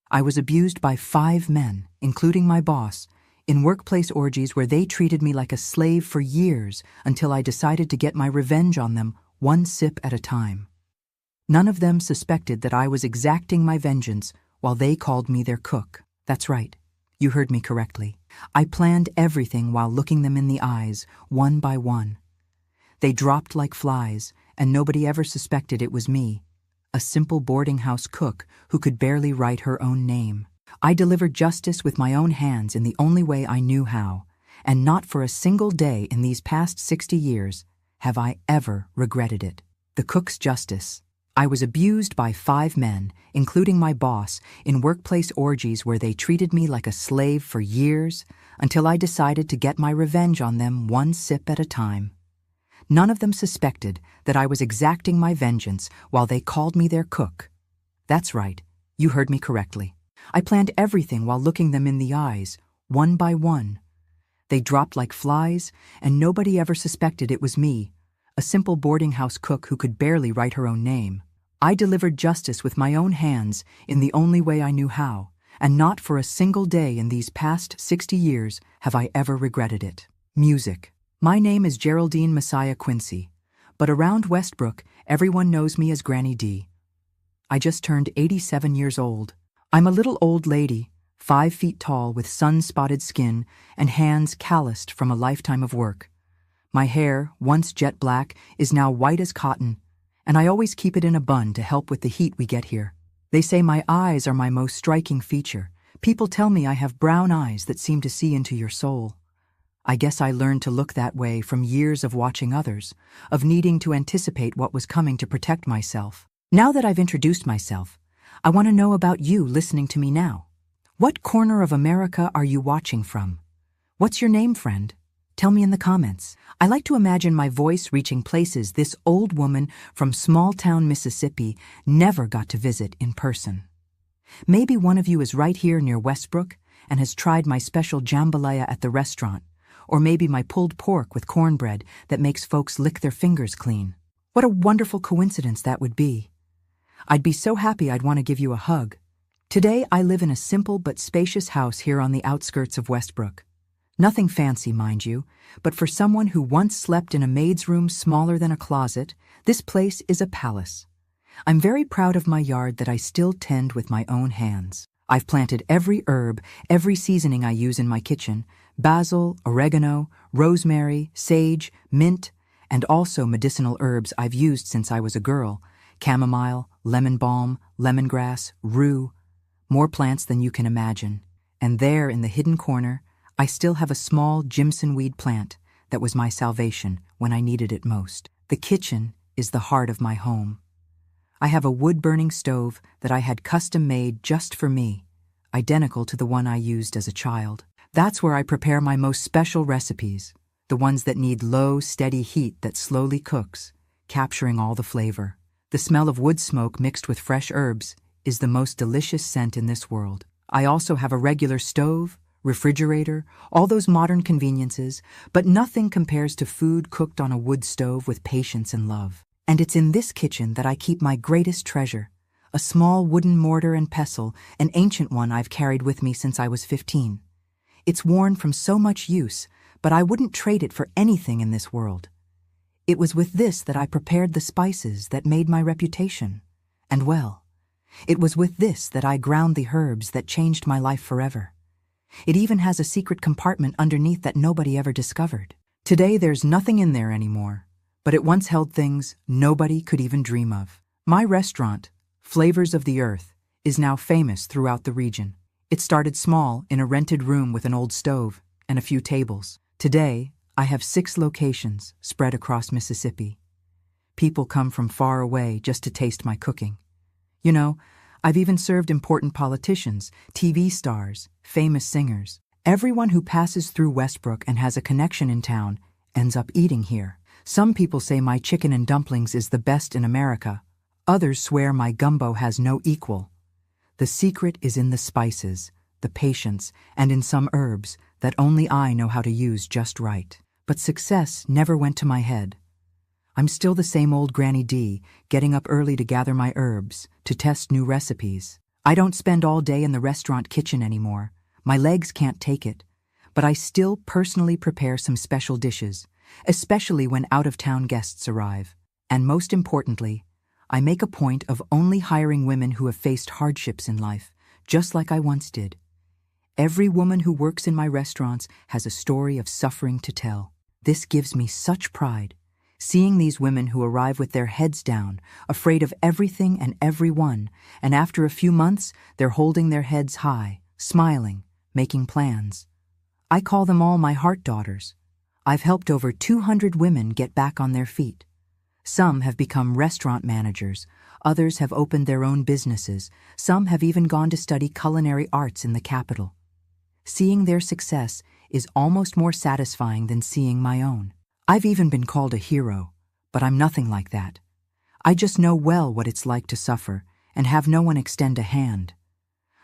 I was abused by 5 men, including my boss, in workplace orgies where they treated me like a slave for years until I decided to get my revenge on them one sip at a time. None of them suspected that I was exacting my vengeance while they called me their cook. That's right. You heard me correctly. I planned everything while looking them in the eyes, one by one. They dropped like flies, and nobody ever suspected it was me, a simple boarding house cook who could barely write her own name. I delivered justice with my own hands in the only way I knew how, and not for a single day in these past 60 years have I ever regretted it. The cook's justice. I was abused by 5 men, including my boss, in workplace orgies where they treated me like a slave for years until I decided to get my revenge on them one sip at a time. None of them suspected that I was exacting my vengeance while they called me their cook. That's right, you heard me correctly. I planned everything while looking them in the eyes, one by one. They dropped like flies, and nobody ever suspected it was me, a simple boarding house cook who could barely write her own name. I delivered justice with my own hands in the only way I knew how, and not for a single day in these past 60 years have I ever regretted it. Music. My name is Geraldine Messiah Quincy, but around Westbrook, everyone knows me as Granny D. I just turned 87 years old. I'm a little old lady, 5 feet tall with sun-spotted skin and hands calloused from a lifetime of work. My hair, once jet black, is now white as cotton, and I always keep it in a bun to help with the heat we get here. They say my eyes are my most striking feature. People tell me I have brown eyes that seem to see into your soul. I guess I learned to look that way from years of watching others, of needing to anticipate what was coming to protect myself. Now that I've introduced myself, I want to know about you listening to me now. What corner of America are you watching from? What's your name, friend? Tell me in the comments. I like to imagine my voice reaching places this old woman from small-town Mississippi never got to visit in person. Maybe one of you is right here near Westbrook and has tried my special jambalaya at the restaurant, or maybe my pulled pork with cornbread that makes folks lick their fingers clean. What a wonderful coincidence that would be. I'd be so happy I'd want to give you a hug. Today I live in a simple but spacious house here on the outskirts of Westbrook. Nothing fancy, mind you, but for someone who once slept in a maid's room smaller than a closet, this place is a palace. I'm very proud of my yard that I still tend with my own hands. I've planted every herb, every seasoning I use in my kitchen: basil, oregano, rosemary, sage, mint, and also medicinal herbs I've used since I was a girl: chamomile, lemon balm, lemongrass, rue. More plants than you can imagine. And there in the hidden corner, I still have a small Jimson weed plant that was my salvation when I needed it most. The kitchen is the heart of my home. I have a wood-burning stove that I had custom-made just for me, identical to the one I used as a child. That's where I prepare my most special recipes, the ones that need low, steady heat that slowly cooks, capturing all the flavor. The smell of wood smoke mixed with fresh herbs is the most delicious scent in this world. I also have a regular stove, refrigerator, all those modern conveniences, but nothing compares to food cooked on a wood stove with patience and love. And it's in this kitchen that I keep my greatest treasure, a small wooden mortar and pestle, an ancient one I've carried with me since I was 15. It's worn from so much use, but I wouldn't trade it for anything in this world. It was with this that I prepared the spices that made my reputation. And well, it was with this that I ground the herbs that changed my life forever. It even has a secret compartment underneath that nobody ever discovered. Today there's nothing in there anymore, but it once held things nobody could even dream of. My restaurant, Flavors of the Earth, is now famous throughout the region. It started small in a rented room with an old stove and a few tables. Today, I have 6 locations spread across Mississippi. People come from far away just to taste my cooking. You know, I've even served important politicians, TV stars, famous singers. Everyone who passes through Westbrook and has a connection in town ends up eating here. Some people say my chicken and dumplings is the best in America. Others swear my gumbo has no equal. The secret is in the spices, the patience, and in some herbs that only I know how to use just right. But success never went to my head. I'm still the same old Granny D, getting up early to gather my herbs, to test new recipes. I don't spend all day in the restaurant kitchen anymore. My legs can't take it. But I still personally prepare some special dishes, especially when out-of-town guests arrive. And most importantly, I make a point of only hiring women who have faced hardships in life, just like I once did. Every woman who works in my restaurants has a story of suffering to tell. This gives me such pride, seeing these women who arrive with their heads down, afraid of everything and everyone, and after a few months, they're holding their heads high, smiling, making plans. I call them all my heart daughters. I've helped over 200 women get back on their feet. Some have become restaurant managers, others have opened their own businesses, some have even gone to study culinary arts in the capital. Seeing their success is almost more satisfying than seeing my own. I've even been called a hero, but I'm nothing like that. I just know well what it's like to suffer and have no one extend a hand.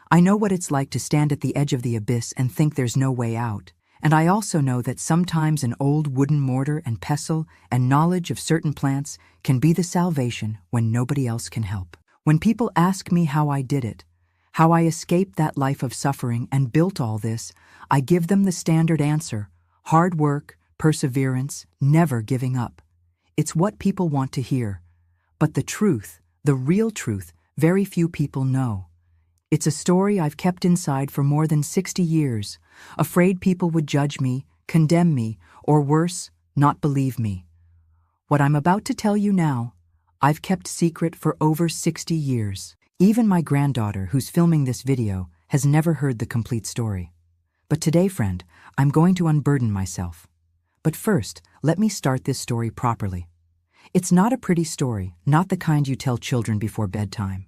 I know what it's like to stand at the edge of the abyss and think there's no way out. And I also know that sometimes an old wooden mortar and pestle and knowledge of certain plants can be the salvation when nobody else can help. When people ask me how I did it, how I escaped that life of suffering and built all this, I give them the standard answer: hard work, perseverance, never giving up. It's what people want to hear. But the truth, the real truth, very few people know. It's a story I've kept inside for more than 60 years, afraid people would judge me, condemn me, or worse, not believe me. What I'm about to tell you now, I've kept secret for over 60 years. Even my granddaughter, who's filming this video, has never heard the complete story. But today, friend, I'm going to unburden myself. But first, let me start this story properly. It's not a pretty story, not the kind you tell children before bedtime.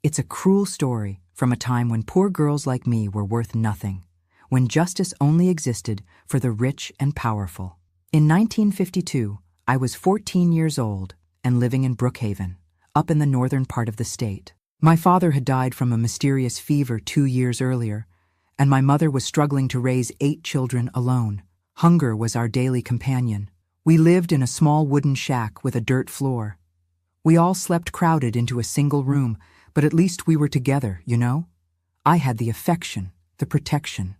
It's a cruel story from a time when poor girls like me were worth nothing, when justice only existed for the rich and powerful. In 1952, I was 14 years old and living in Brookhaven, up in the northern part of the state. My father had died from a mysterious fever 2 years earlier, and my mother was struggling to raise 8 children alone. Hunger was our daily companion. We lived in a small wooden shack with a dirt floor. We all slept crowded into a single room, but at least we were together, you know? I had the affection, the protection.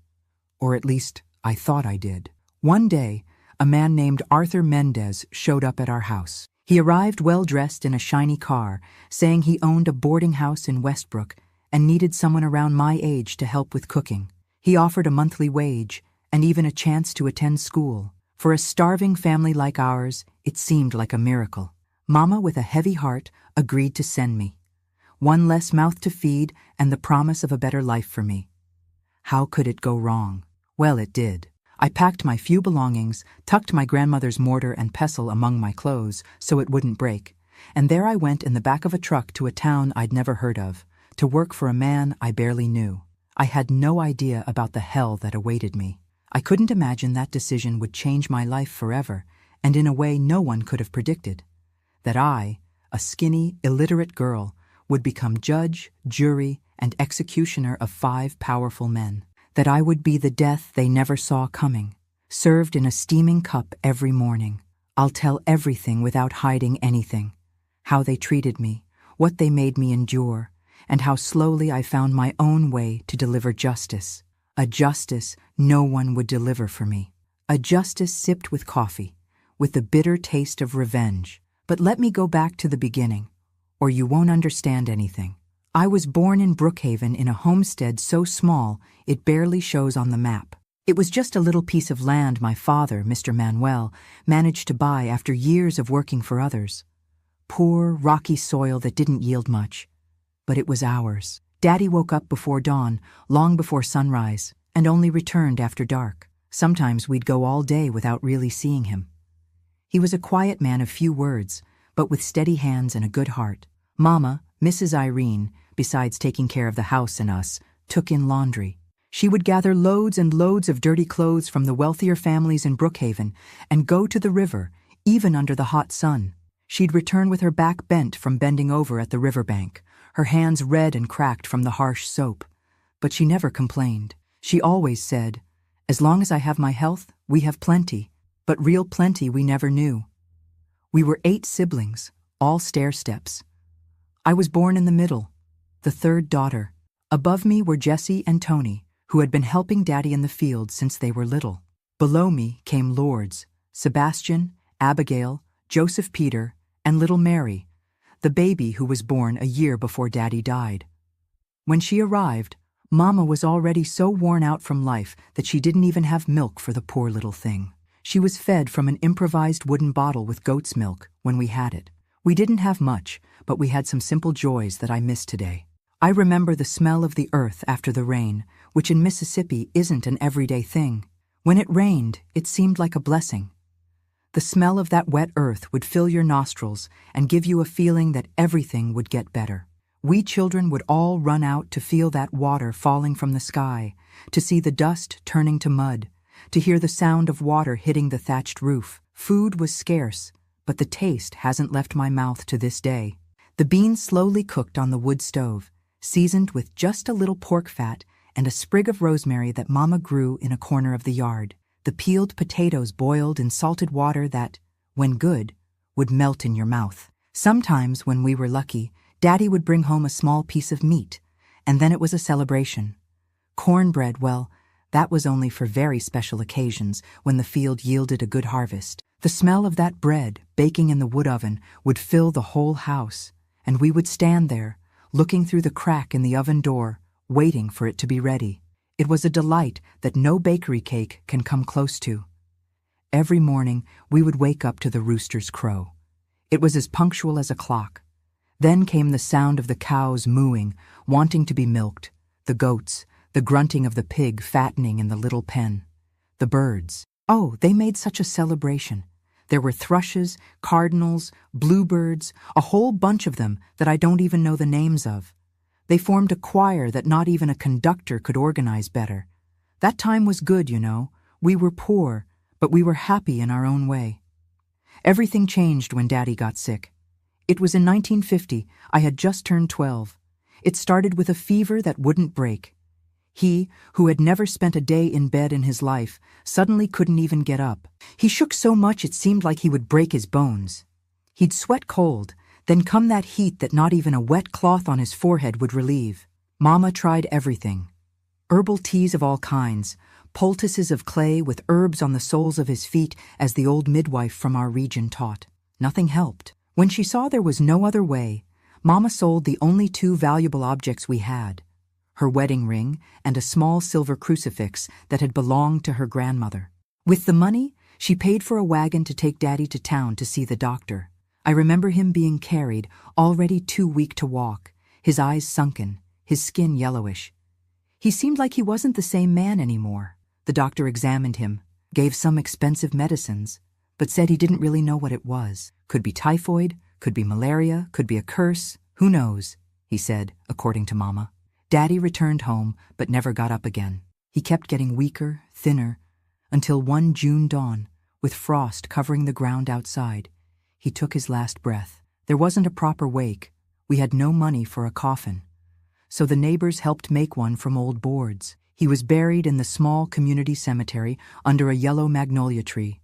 Or at least, I thought I did. One day, a man named Arthur Mendez showed up at our house. He arrived well-dressed in a shiny car, saying he owned a boarding house in Westbrook and needed someone around my age to help with cooking. He offered a monthly wage and even a chance to attend school. For a starving family like ours, it seemed like a miracle. Mama, with a heavy heart, agreed to send me. One less mouth to feed and the promise of a better life for me. How could it go wrong? Well, it did. I packed my few belongings, tucked my grandmother's mortar and pestle among my clothes so it wouldn't break, and there I went in the back of a truck to a town I'd never heard of, to work for a man I barely knew. I had no idea about the hell that awaited me. I couldn't imagine that decision would change my life forever, and in a way no one could have predicted. That I, a skinny, illiterate girl, would become judge, jury, and executioner of 5 powerful men. That I would be the death they never saw coming, served in a steaming cup every morning. I'll tell everything without hiding anything. How they treated me, what they made me endure, and how slowly I found my own way to deliver justice. A justice no one would deliver for me. A justice sipped with coffee, with the bitter taste of revenge. But let me go back to the beginning, or you won't understand anything. I was born in Brookhaven in a homestead so small it barely shows on the map. It was just a little piece of land my father, Mr. Manuel, managed to buy after years of working for others. Poor, rocky soil that didn't yield much. But it was ours. Daddy woke up before dawn, long before sunrise, and only returned after dark. Sometimes we'd go all day without really seeing him. He was a quiet man of few words, but with steady hands and a good heart. Mama, Mrs. Irene, besides taking care of the house and us, took in laundry. She would gather loads and loads of dirty clothes from the wealthier families in Brookhaven and go to the river, even under the hot sun. She'd return with her back bent from bending over at the riverbank, her hands red and cracked from the harsh soap. But she never complained. She always said, "As long as I have my health, we have plenty." But real plenty we never knew. We were 8 siblings, all stair-steps. I was born in the middle, the 3rd daughter. Above me were Jessie and Tony, who had been helping Daddy in the field since they were little. Below me came Lourdes, Sebastian, Abigail, Joseph Peter, and little Mary, the baby who was born a year before Daddy died. When she arrived, Mama was already so worn out from life that she didn't even have milk for the poor little thing. She was fed from an improvised wooden bottle with goat's milk when we had it. We didn't have much, but we had some simple joys that I miss today. I remember the smell of the earth after the rain, which in Mississippi isn't an everyday thing. When it rained, it seemed like a blessing. The smell of that wet earth would fill your nostrils and give you a feeling that everything would get better. We children would all run out to feel that water falling from the sky, to see the dust turning to mud, to hear the sound of water hitting the thatched roof. Food was scarce, but the taste hasn't left my mouth to this day. The beans slowly cooked on the wood stove, seasoned with just a little pork fat and a sprig of rosemary that Mama grew in a corner of the yard. The peeled potatoes boiled in salted water that, when good, would melt in your mouth. Sometimes, when we were lucky, Daddy would bring home a small piece of meat, and then it was a celebration. Cornbread, well, that was only for very special occasions when the field yielded a good harvest. The smell of that bread, baking in the wood oven, would fill the whole house, and we would stand there, looking through the crack in the oven door, waiting for it to be ready. It was a delight that no bakery cake can come close to. Every morning, we would wake up to the rooster's crow. It was as punctual as a clock. Then came the sound of the cows mooing, wanting to be milked, the goats, the grunting of the pig fattening in the little pen, the birds. Oh, they made such a celebration. There were thrushes, cardinals, bluebirds, a whole bunch of them that I don't even know the names of. They formed a choir that not even a conductor could organize better. That time was good, you know. We were poor, but we were happy in our own way. Everything changed when Daddy got sick. It was in 1950. I had just turned 12. It started with a fever that wouldn't break. He, who had never spent a day in bed in his life, suddenly couldn't even get up. He shook so much it seemed like he would break his bones. He'd sweat cold, then come that heat that not even a wet cloth on his forehead would relieve. Mama tried everything. Herbal teas of all kinds, poultices of clay with herbs on the soles of his feet as the old midwife from our region taught. Nothing helped. When she saw there was no other way, Mama sold the only two valuable objects we had, her wedding ring and a small silver crucifix that had belonged to her grandmother. With the money, she paid for a wagon to take Daddy to town to see the doctor. I remember him being carried, already too weak to walk, his eyes sunken, his skin yellowish. He seemed like he wasn't the same man anymore. The doctor examined him, gave some expensive medicines, but said he didn't really know what it was. Could be typhoid, could be malaria, could be a curse. Who knows, he said, according to Mama. Daddy returned home, but never got up again. He kept getting weaker, thinner, until one June dawn, with frost covering the ground outside, he took his last breath. There wasn't a proper wake. We had no money for a coffin. So the neighbors helped make one from old boards. He was buried in the small community cemetery under a yellow magnolia tree.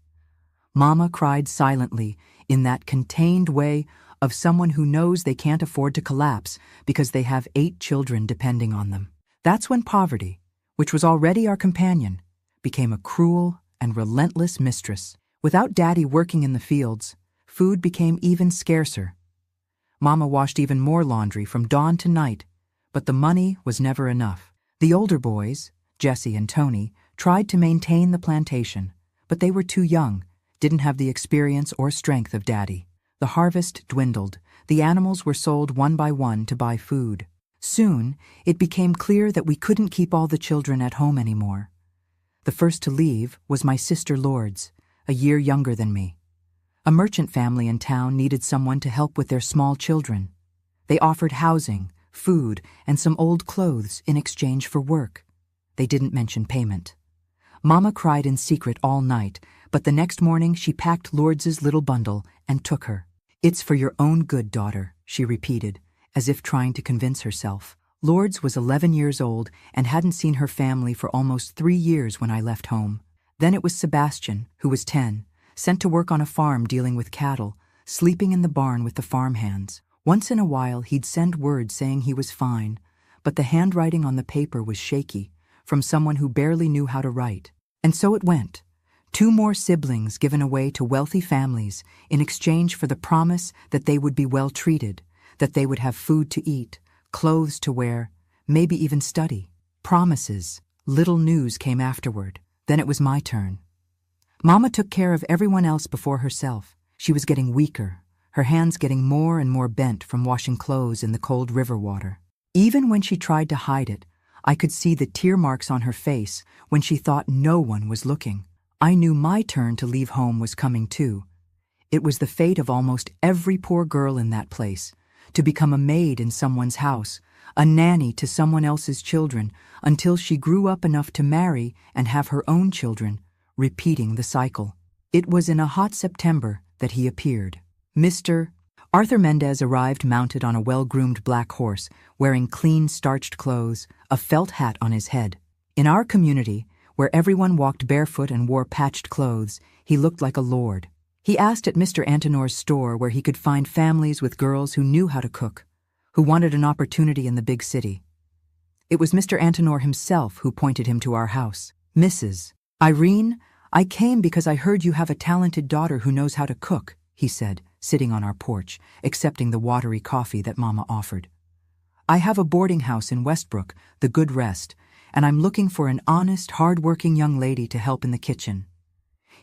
Mama cried silently, in that contained way of someone who knows they can't afford to collapse because they have 8 children depending on them. That's when poverty, which was already our companion, became a cruel and relentless mistress. Without Daddy working in the fields, food became even scarcer. Mama washed even more laundry from dawn to night, but the money was never enough. The older boys, Jessie and Tony, tried to maintain the plantation, but they were too young, didn't have the experience or strength of Daddy. The harvest dwindled. The animals were sold one by one to buy food. Soon, it became clear that we couldn't keep all the children at home anymore. The first to leave was my sister Lourdes, a year younger than me. A merchant family in town needed someone to help with their small children. They offered housing, food, and some old clothes in exchange for work. They didn't mention payment. Mama cried in secret all night, but the next morning she packed Lourdes's little bundle and took her. "It's for your own good, daughter," she repeated, as if trying to convince herself. Lourdes was 11 years old and hadn't seen her family for almost 3 years when I left home. Then it was Sebastian, who was 10, sent to work on a farm dealing with cattle, sleeping in the barn with the farmhands. Once in a while he'd send word saying he was fine, but the handwriting on the paper was shaky, from someone who barely knew how to write. And so it went. 2 more siblings given away to wealthy families in exchange for the promise that they would be well treated, that they would have food to eat, clothes to wear, maybe even study. Promises. Little news came afterward. Then it was my turn. Mama took care of everyone else before herself. She was getting weaker, her hands getting more and more bent from washing clothes in the cold river water. Even when she tried to hide it, I could see the tear marks on her face when she thought no one was looking. I knew my turn to leave home was coming too. It was the fate of almost every poor girl in that place, to become a maid in someone's house, a nanny to someone else's children, until she grew up enough to marry and have her own children, repeating the cycle. It was in a hot September that he appeared. Mr. Arthur Mendez arrived mounted on a well-groomed black horse, wearing clean, starched clothes, a felt hat on his head. In our community, where everyone walked barefoot and wore patched clothes, he looked like a lord. He asked at Mr. Antonor's store where he could find families with girls who knew how to cook, who wanted an opportunity in the big city. It was Mr. Antonor himself who pointed him to our house. Mrs. Irene, I came because I heard you have a talented daughter who knows how to cook, he said, sitting on our porch, accepting the watery coffee that Mama offered. I have a boarding house in Westbrook, the Good Rest, and I'm looking for an honest, hard-working young lady to help in the kitchen.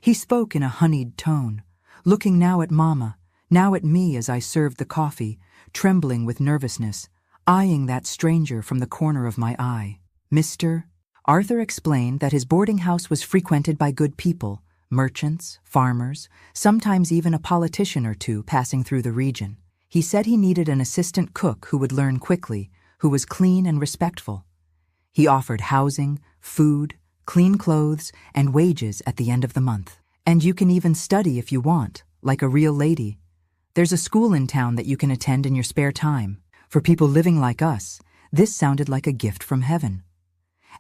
He spoke in a honeyed tone, looking now at Mama, now at me as I served the coffee, trembling with nervousness, eyeing that stranger from the corner of my eye. Mr. Arthur explained that his boarding house was frequented by good people, merchants, farmers, sometimes even a politician or two passing through the region. He said he needed an assistant cook who would learn quickly, who was clean and respectful. He offered housing, food, clean clothes, and wages at the end of the month. And you can even study if you want, like a real lady. There's a school in town that you can attend in your spare time. For people living like us, this sounded like a gift from heaven.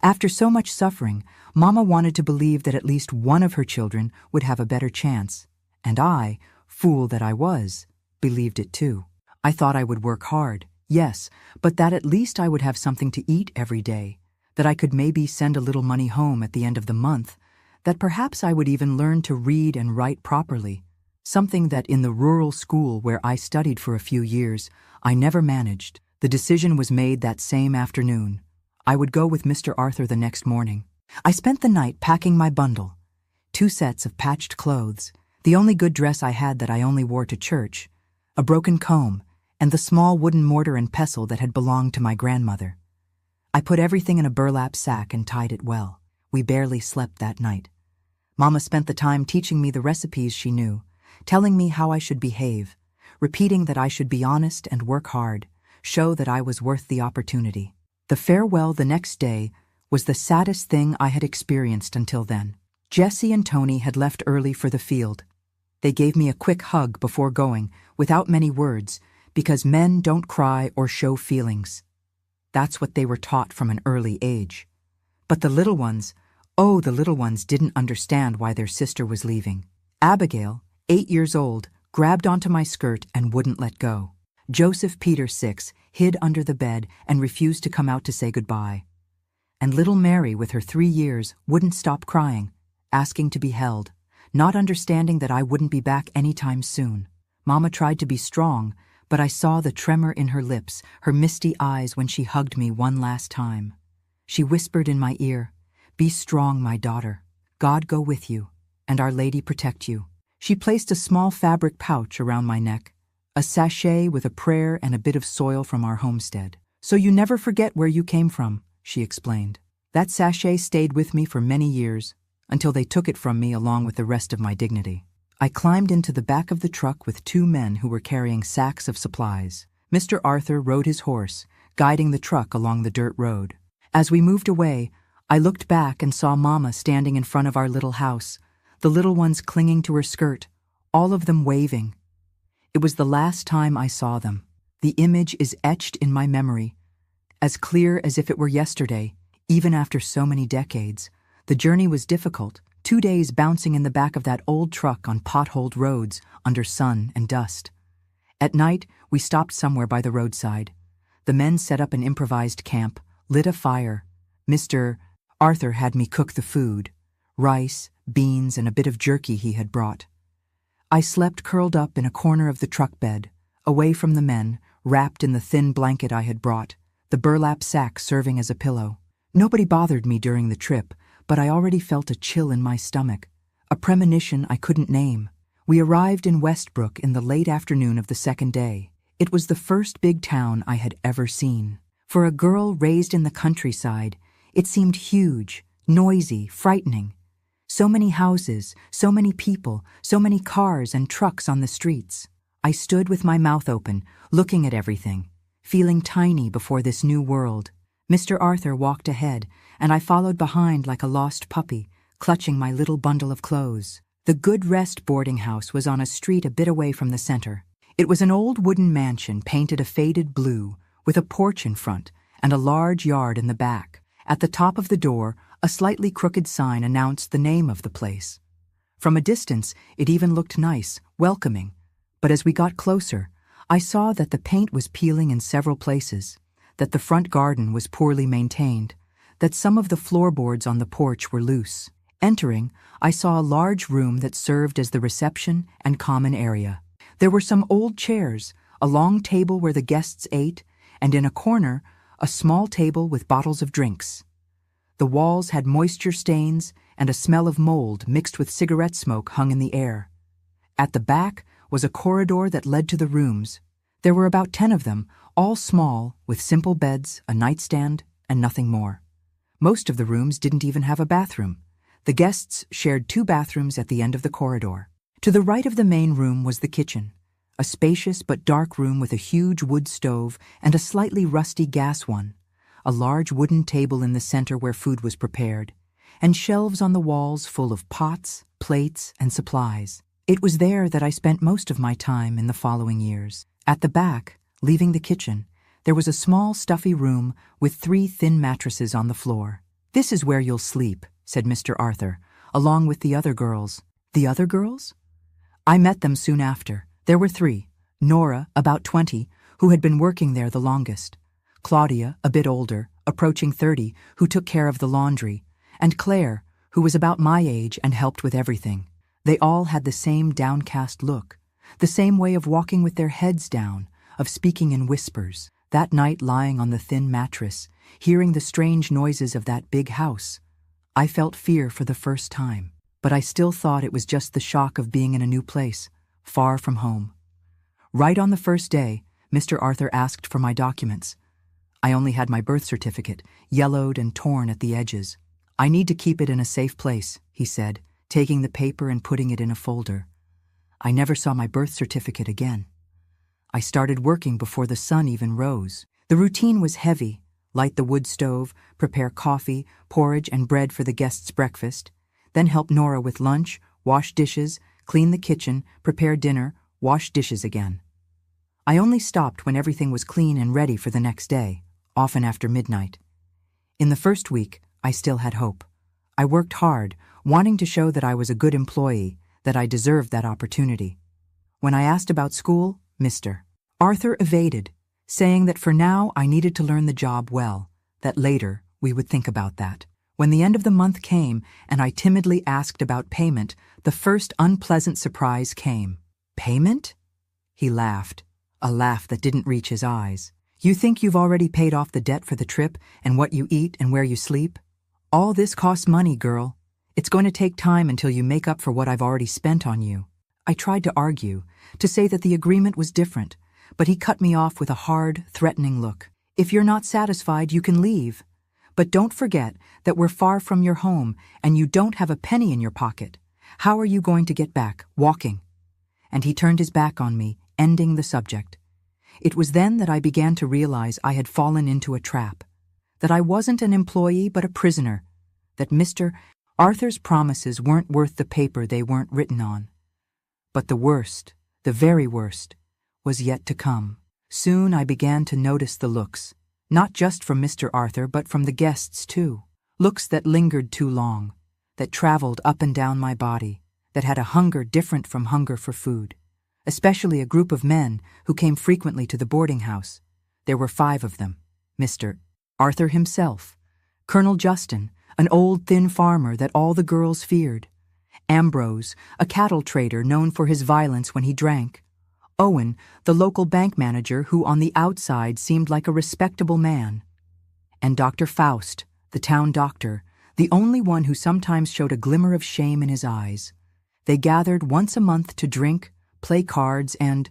After so much suffering, Mama wanted to believe that at least one of her children would have a better chance. And I, fool that I was, believed it too. I thought I would work hard, yes, but that at least I would have something to eat every day, that I could maybe send a little money home at the end of the month, that perhaps I would even learn to read and write properly, something that in the rural school where I studied for a few years, I never managed. The decision was made that same afternoon. I would go with Mr. Arthur the next morning. I spent the night packing my bundle, 2 sets of patched clothes, the only good dress I had that I only wore to church, a broken comb, and the small wooden mortar and pestle that had belonged to my grandmother. I put everything in a burlap sack and tied it well. We barely slept that night. Mama spent the time teaching me the recipes she knew, telling me how I should behave, repeating that I should be honest and work hard, show that I was worth the opportunity. The farewell the next day was the saddest thing I had experienced until then. Jessie and Tony had left early for the field. They gave me a quick hug before going, without many words, because men don't cry or show feelings. That's what they were taught from an early age. But the little ones, oh, the little ones didn't understand why their sister was leaving. Abigail, 8 years old, grabbed onto my skirt and wouldn't let go. Joseph Peter, 6, hid under the bed and refused to come out to say goodbye. And little Mary, with her 3 years, wouldn't stop crying, asking to be held, not understanding that I wouldn't be back anytime soon. Mama tried to be strong, but I saw the tremor in her lips, her misty eyes when she hugged me one last time. She whispered in my ear, "Be strong, my daughter. God go with you, and Our Lady protect you." She placed a small fabric pouch around my neck, a sachet with a prayer and a bit of soil from our homestead. "So you never forget where you came from," she explained. That sachet stayed with me for many years, until they took it from me along with the rest of my dignity. I climbed into the back of the truck with 2 men who were carrying sacks of supplies. Mr. Arthur rode his horse, guiding the truck along the dirt road. As we moved away, I looked back and saw Mama standing in front of our little house, the little ones clinging to her skirt, all of them waving. It was the last time I saw them. The image is etched in my memory, as clear as if it were yesterday, even after so many decades. The journey was difficult, 2 days bouncing in the back of that old truck on potholed roads under sun and dust. At night, we stopped somewhere by the roadside. The men set up an improvised camp, lit a fire. Mr. Arthur had me cook the food, rice, beans, and a bit of jerky he had brought. I slept curled up in a corner of the truck bed, away from the men, wrapped in the thin blanket I had brought, the burlap sack serving as a pillow. Nobody bothered me during the trip, but I already felt a chill in my stomach, a premonition I couldn't name. We arrived in Westbrook in the late afternoon of the second day. It was the first big town I had ever seen. For a girl raised in the countryside, it seemed huge, noisy, frightening. So many houses, so many people, so many cars and trucks on the streets. I stood with my mouth open, looking at everything, feeling tiny before this new world. Mr. Arthur walked ahead, and I followed behind like a lost puppy, clutching my little bundle of clothes. The Good Rest boarding house was on a street a bit away from the center. It was an old wooden mansion painted a faded blue, with a porch in front and a large yard in the back. At the top of the door, a slightly crooked sign announced the name of the place. From a distance, it even looked nice, welcoming. But as we got closer, I saw that the paint was peeling in several places, that the front garden was poorly maintained, that some of the floorboards on the porch were loose. Entering, I saw a large room that served as the reception and common area. There were some old chairs, a long table where the guests ate, and in a corner, a small table with bottles of drinks. The walls had moisture stains, and a smell of mold mixed with cigarette smoke hung in the air. At the back was a corridor that led to the rooms. There were about 10 of them, all small, with simple beds, a nightstand, and nothing more. Most of the rooms didn't even have a bathroom. The guests shared 2 bathrooms at the end of the corridor. To the right of the main room was the kitchen, a spacious but dark room with a huge wood stove and a slightly rusty gas one, a large wooden table in the center where food was prepared, and shelves on the walls full of pots, plates, and supplies. It was there that I spent most of my time in the following years. At the back, leaving the kitchen, there was a small, stuffy room with 3 thin mattresses on the floor. "This is where you'll sleep," said Mr. Arthur, along with the other girls. The other girls? I met them soon after. There were 3. Nora, about 20, who had been working there the longest. Claudia, a bit older, approaching 30, who took care of the laundry. And Claire, who was about my age and helped with everything. They all had the same downcast look, the same way of walking with their heads down, of speaking in whispers. That night, lying on the thin mattress, hearing the strange noises of that big house, I felt fear for the first time. But I still thought it was just the shock of being in a new place, far from home. Right on the first day, Mr. Arthur asked for my documents. I only had my birth certificate, yellowed and torn at the edges. "I need to keep it in a safe place," he said, taking the paper and putting it in a folder. I never saw my birth certificate again. I started working before the sun even rose. The routine was heavy: light the wood stove, prepare coffee, porridge, and bread for the guests' breakfast, then help Nora with lunch, wash dishes, clean the kitchen, prepare dinner, wash dishes again. I only stopped when everything was clean and ready for the next day, often after midnight. In the first week, I still had hope. I worked hard, wanting to show that I was a good employee, that I deserved that opportunity. When I asked about school, Mr. Arthur evaded, saying that for now I needed to learn the job well, that later we would think about that. When the end of the month came and I timidly asked about payment, the first unpleasant surprise came. "Payment?" He laughed, a laugh that didn't reach his eyes. "You think you've already paid off the debt for the trip and what you eat and where you sleep? All this costs money, girl. It's going to take time until you make up for what I've already spent on you." I tried to argue, to say that the agreement was different, but he cut me off with a hard, threatening look. "If you're not satisfied, you can leave. But don't forget that we're far from your home and you don't have a penny in your pocket. How are you going to get back, walking?" And he turned his back on me, ending the subject. It was then that I began to realize I had fallen into a trap, that I wasn't an employee but a prisoner, that Mr. Arthur's promises weren't worth the paper they weren't written on. But the worst, the very worst, was yet to come. Soon I began to notice the looks, not just from Mr. Arthur but from the guests too. Looks that lingered too long, that traveled up and down my body, that had a hunger different from hunger for food. Especially a group of men who came frequently to the boarding house. There were 5 of them. Mr. Arthur himself, Colonel Justin, an old thin farmer that all the girls feared, Ambrose, a cattle trader known for his violence when he drank, Owen, the local bank manager who on the outside seemed like a respectable man, and Dr. Faust, the town doctor, the only one who sometimes showed a glimmer of shame in his eyes. They gathered once a month to drink, play cards, and,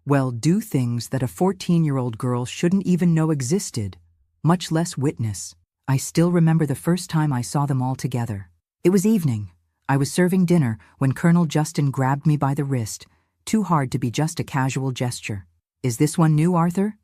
well, do things that a 14-year-old girl shouldn't even know existed, much less witness. I still remember the first time I saw them all together. It was evening. I was serving dinner when Colonel Justin grabbed me by the wrist, too hard to be just a casual gesture. "Is this one new, Arthur?"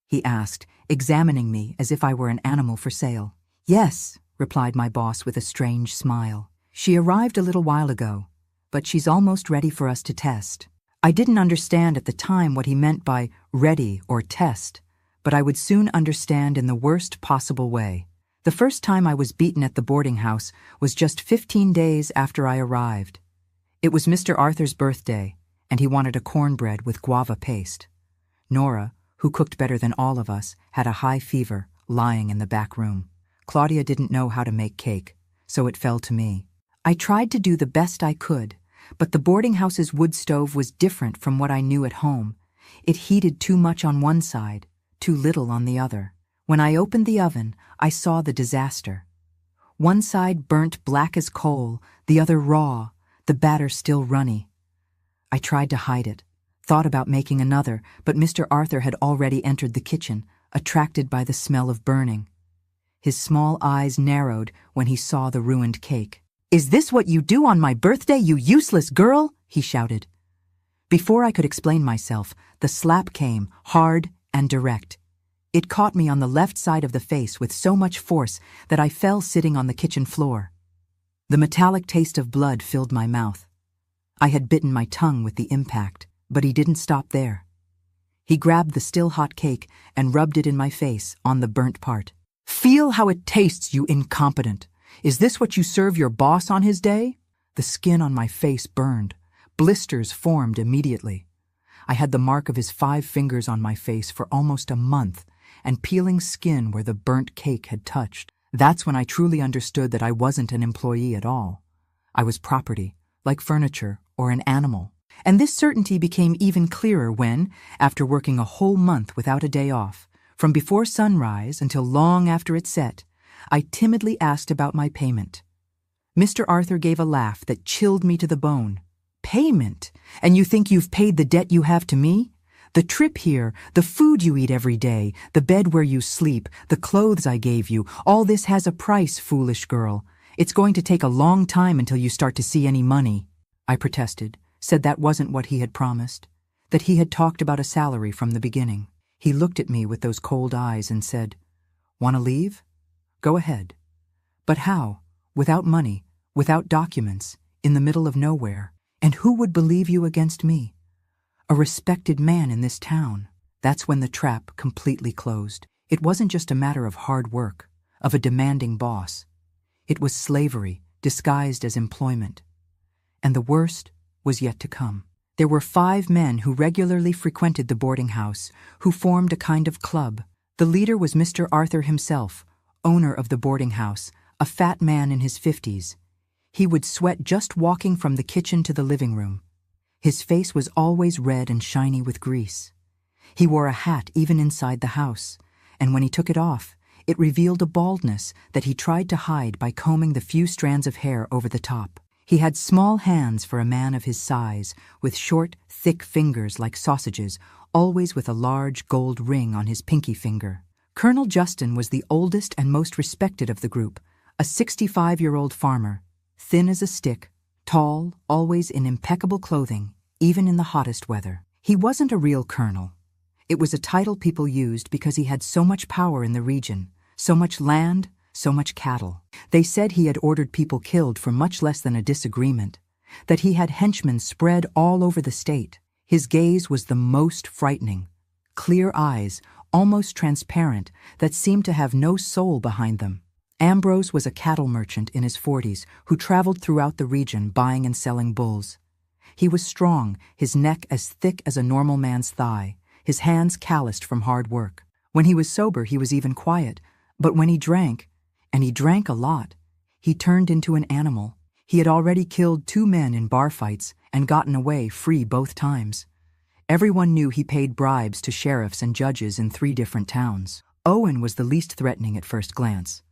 he asked, examining me as if I were an animal for sale. "Yes," replied my boss with a strange smile. "She arrived a little while ago, but she's almost ready for us to test." I didn't understand at the time what he meant by ready or test, but I would soon understand in the worst possible way. The first time I was beaten at the boarding house was just 15 days after I arrived. It was Mr. Arthur's birthday, and he wanted a cornbread with guava paste. Nora, who cooked better than all of us, had a high fever, lying in the back room. Claudia didn't know how to make cake, so it fell to me. I tried to do the best I could, but the boarding house's wood stove was different from what I knew at home. It heated too much on one side, too little on the other. When I opened the oven, I saw the disaster. One side burnt black as coal, the other raw, the batter still runny. I tried to hide it, thought about making another, but Mr. Arthur had already entered the kitchen, attracted by the smell of burning. His small eyes narrowed when he saw the ruined cake. "Is this what you do on my birthday, you useless girl?" he shouted. Before I could explain myself, the slap came, hard and direct. It caught me on the left side of the face with so much force that I fell sitting on the kitchen floor. The metallic taste of blood filled my mouth. I had bitten my tongue with the impact, but he didn't stop there. He grabbed the still hot cake and rubbed it in my face, on the burnt part. "Feel how it tastes, you incompetent. Is this what you serve your boss on his day?" The skin on my face burned. Blisters formed immediately. I had the mark of his 5 fingers on my face for almost a month, and peeling skin where the burnt cake had touched. That's when I truly understood that I wasn't an employee at all. I was property, like furniture or an animal. And this certainty became even clearer when, after working a whole month without a day off, from before sunrise until long after it set, I timidly asked about my payment. Mr. Arthur gave a laugh that chilled me to the bone. "Payment? And you think you've paid the debt you have to me? The trip here, the food you eat every day, the bed where you sleep, the clothes I gave you, all this has a price, foolish girl. It's going to take a long time until you start to see any money." I protested, said that wasn't what he had promised, that he had talked about a salary from the beginning. He looked at me with those cold eyes and said, "Want to leave? Go ahead. But how? Without money, without documents, in the middle of nowhere. And who would believe you against me? A respected man in this town." That's when the trap completely closed. It wasn't just a matter of hard work, of a demanding boss. It was slavery disguised as employment. And the worst was yet to come. There were 5 men who regularly frequented the boarding house, who formed a kind of club. The leader was Mr. Arthur himself, owner of the boarding house, a fat man in his 50s. He would sweat just walking from the kitchen to the living room. His face was always red and shiny with grease. He wore a hat even inside the house, and when he took it off, it revealed a baldness that he tried to hide by combing the few strands of hair over the top. He had small hands for a man of his size, with short, thick fingers like sausages, always with a large gold ring on his pinky finger. Colonel Justin was the oldest and most respected of the group, a 65-year-old farmer, thin as a stick, tall, always in impeccable clothing, even in the hottest weather. He wasn't a real colonel. It was a title people used because he had so much power in the region, so much land, so much cattle. They said he had ordered people killed for much less than a disagreement, that he had henchmen spread all over the state. His gaze was the most frightening, clear eyes, almost transparent, that seemed to have no soul behind them. Ambrose was a cattle merchant in his 40s who traveled throughout the region buying and selling bulls. He was strong, his neck as thick as a normal man's thigh, his hands calloused from hard work. When he was sober, he was even quiet, but when he drank, and he drank a lot, he turned into an animal. He had already killed 2 men in bar fights and gotten away free both times. Everyone knew he paid bribes to sheriffs and judges in 3 different towns. Owen was the least threatening at first glance.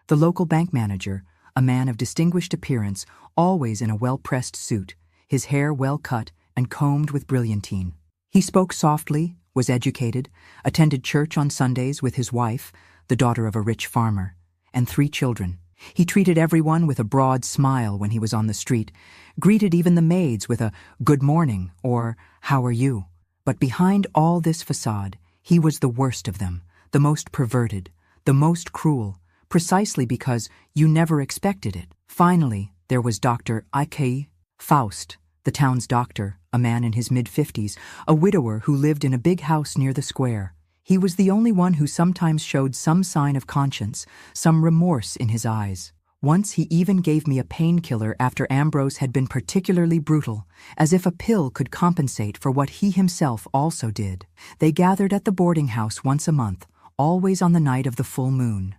The local bank manager, a man of distinguished appearance, always in a well-pressed suit, his hair well cut and combed with brilliantine. He spoke softly, was educated, attended church on Sundays with his wife, the daughter of a rich farmer, and 3 children. He treated everyone with a broad smile when he was on the street, greeted even the maids with a "good morning" or "how are you?" But behind all this facade, he was the worst of them, the most perverted, the most cruel, precisely because you never expected it. Finally, there was Dr. I.K. Faust, the town's doctor, a man in his mid-50s, a widower who lived in a big house near the square. He was the only one who sometimes showed some sign of conscience, some remorse in his eyes. Once he even gave me a painkiller after Ambrose had been particularly brutal, as if a pill could compensate for what he himself also did. They gathered at the boarding house once a month, always on the night of the full moon.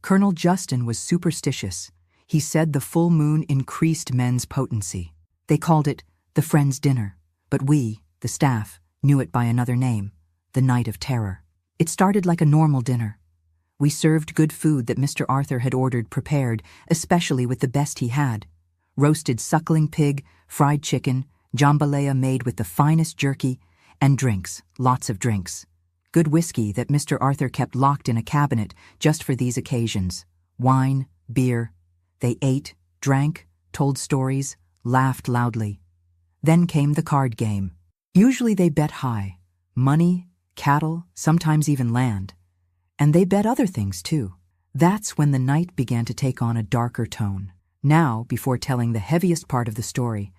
Colonel Justin was superstitious. He said the full moon increased men's potency. They called it the Friends' Dinner, but we, the staff, knew it by another name, the Night of Terror. It started like a normal dinner. We served good food that Mr. Arthur had ordered prepared, especially with the best he had. Roasted suckling pig, fried chicken, jambalaya made with the finest jerky, and drinks, lots of drinks. Good whiskey that Mr. Arthur kept locked in a cabinet just for these occasions. Wine, beer. They ate, drank, told stories, laughed loudly. Then came the card game. Usually they bet high. Money, cattle, sometimes even land. And they bet other things too. That's when the night began to take on a darker tone. Now, before telling the heaviest part of the story,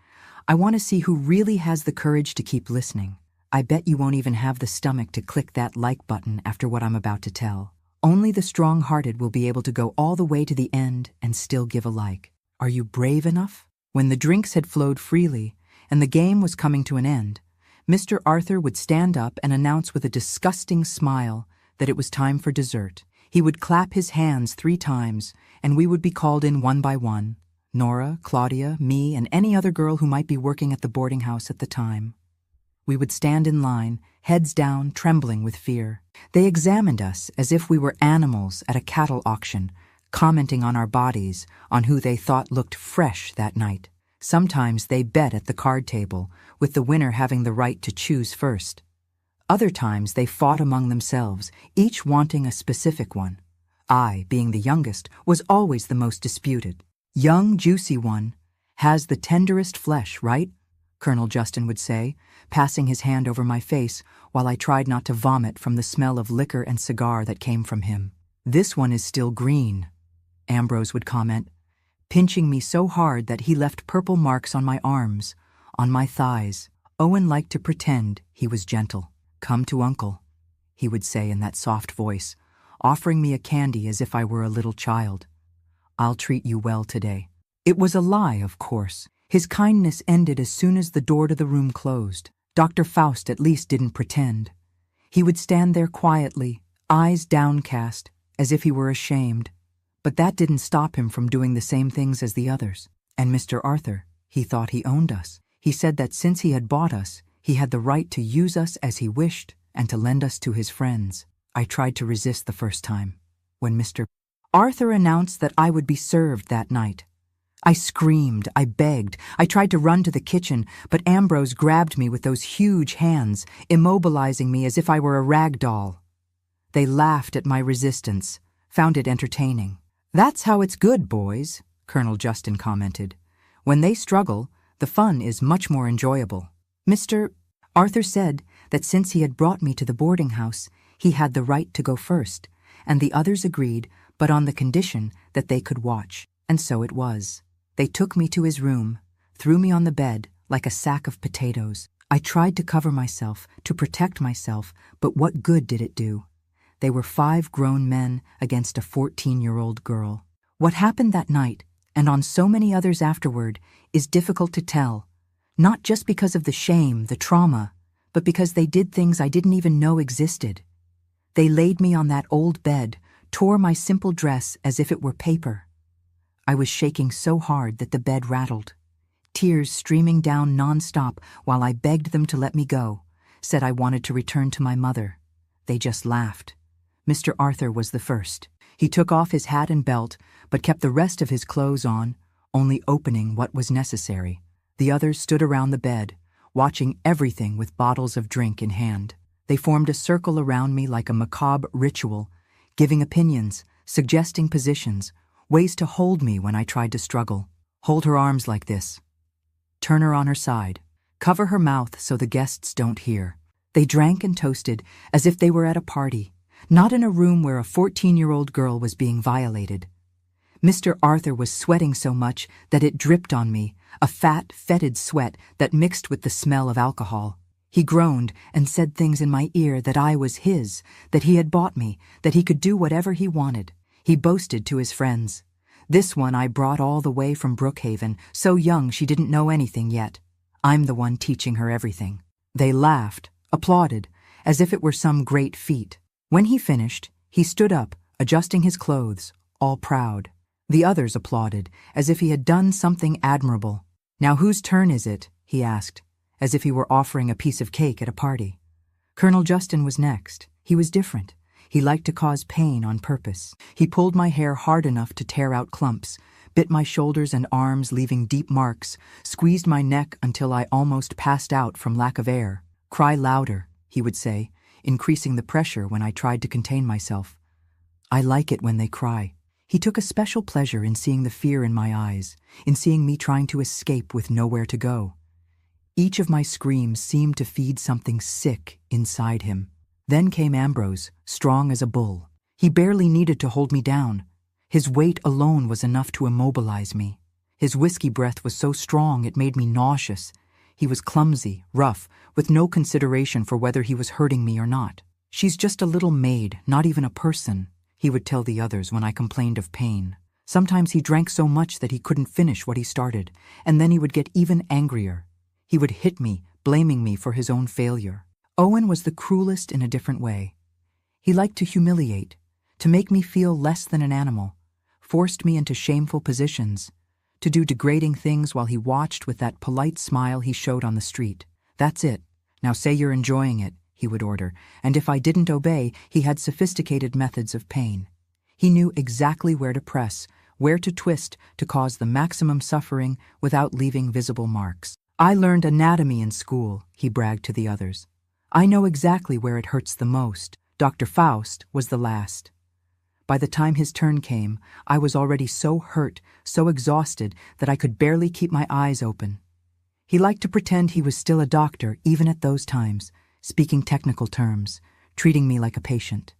I want to see who really has the courage to keep listening. I bet you won't even have the stomach to click that like button after what I'm about to tell. Only the strong-hearted will be able to go all the way to the end and still give a like. Are you brave enough? When the drinks had flowed freely and the game was coming to an end, Mr. Arthur would stand up and announce with a disgusting smile that it was time for dessert. He would clap his hands 3 times, and we would be called in one by one, Nora, Claudia, me, and any other girl who might be working at the boarding house at the time. We would stand in line, heads down, trembling with fear. They examined us as if we were animals at a cattle auction, commenting on our bodies, on who they thought looked fresh that night. Sometimes they bet at the card table, with the winner having the right to choose first. Other times they fought among themselves, each wanting a specific one. I, being the youngest, was always the most disputed. "Young, juicy one has the tenderest flesh, right?" Colonel Justin would say, passing his hand over my face while I tried not to vomit from the smell of liquor and cigar that came from him. "This one is still green," Ambrose would comment, pinching me so hard that he left purple marks on my arms, on my thighs. Owen liked to pretend he was gentle. "Come to Uncle," he would say in that soft voice, offering me a candy as if I were a little child. "I'll treat you well today." It was a lie, of course. His kindness ended as soon as the door to the room closed. Dr. Faust at least didn't pretend. He would stand there quietly, eyes downcast, as if he were ashamed. But that didn't stop him from doing the same things as the others. And Mr. Arthur, he thought he owned us. He said that since he had bought us, he had the right to use us as he wished and to lend us to his friends. I tried to resist the first time, when Mr. Arthur announced that I would be served that night. I screamed, I begged, I tried to run to the kitchen, but Ambrose grabbed me with those huge hands, immobilizing me as if I were a rag doll. They laughed at my resistance, found it entertaining. "That's how it's good, boys," Colonel Justin commented. "When they struggle, the fun is much more enjoyable." Mr. Arthur said that since he had brought me to the boarding house, he had the right to go first, and the others agreed, but on the condition that they could watch. And so it was. They took me to his room, threw me on the bed like a sack of potatoes. I tried to cover myself, to protect myself, but what good did it do? They were 5 grown men against a 14-year-old girl. What happened that night, and on so many others afterward, is difficult to tell. Not just because of the shame, the trauma, but because they did things I didn't even know existed. They laid me on that old bed, tore my simple dress as if it were paper. I was shaking so hard that the bed rattled, tears streaming down nonstop while I begged them to let me go, said I wanted to return to my mother. They just laughed. Mr. Arthur was the first. He took off his hat and belt, but kept the rest of his clothes on, only opening what was necessary. The others stood around the bed, watching everything with bottles of drink in hand. They formed a circle around me like a macabre ritual, giving opinions, suggesting positions, ways to hold me when I tried to struggle. Hold her arms like this. Turn her on her side. Cover her mouth so the guests don't hear. They drank and toasted as if they were at a party, not in a room where a 14-year-old girl was being violated. Mr. Arthur was sweating so much that it dripped on me, a fat, fetid sweat that mixed with the smell of alcohol. He groaned and said things in my ear that I was his, that he had bought me, that he could do whatever he wanted. He boasted to his friends. This one I brought all the way from Brookhaven, so young she didn't know anything yet. I'm the one teaching her everything. They laughed, applauded, as if it were some great feat. When he finished, he stood up, adjusting his clothes, all proud. The others applauded, as if he had done something admirable. Now whose turn is it? He asked, as if he were offering a piece of cake at a party. Colonel Justin was next. He was different. He liked to cause pain on purpose. He pulled my hair hard enough to tear out clumps, bit my shoulders and arms leaving deep marks, squeezed my neck until I almost passed out from lack of air. Cry louder, he would say, increasing the pressure when I tried to contain myself. I like it when they cry. He took a special pleasure in seeing the fear in my eyes, in seeing me trying to escape with nowhere to go. Each of my screams seemed to feed something sick inside him. Then came Ambrose, strong as a bull. He barely needed to hold me down. His weight alone was enough to immobilize me. His whiskey breath was so strong it made me nauseous. He was clumsy, rough, with no consideration for whether he was hurting me or not. "She's just a little maid, not even a person," he would tell the others when I complained of pain. Sometimes he drank so much that he couldn't finish what he started, and then he would get even angrier. He would hit me, blaming me for his own failure. Owen was the cruelest in a different way. He liked to humiliate, to make me feel less than an animal, forced me into shameful positions, to do degrading things while he watched with that polite smile he showed on the street. "That's it. Now say you're enjoying it," he would order, and if I didn't obey, he had sophisticated methods of pain. He knew exactly where to press, where to twist to cause the maximum suffering without leaving visible marks. "I learned anatomy in school," he bragged to the others. "I know exactly where it hurts the most." Dr. Faust was the last. By the time his turn came, I was already so hurt, so exhausted, that I could barely keep my eyes open. He liked to pretend he was still a doctor even at those times, speaking technical terms, treating me like a patient.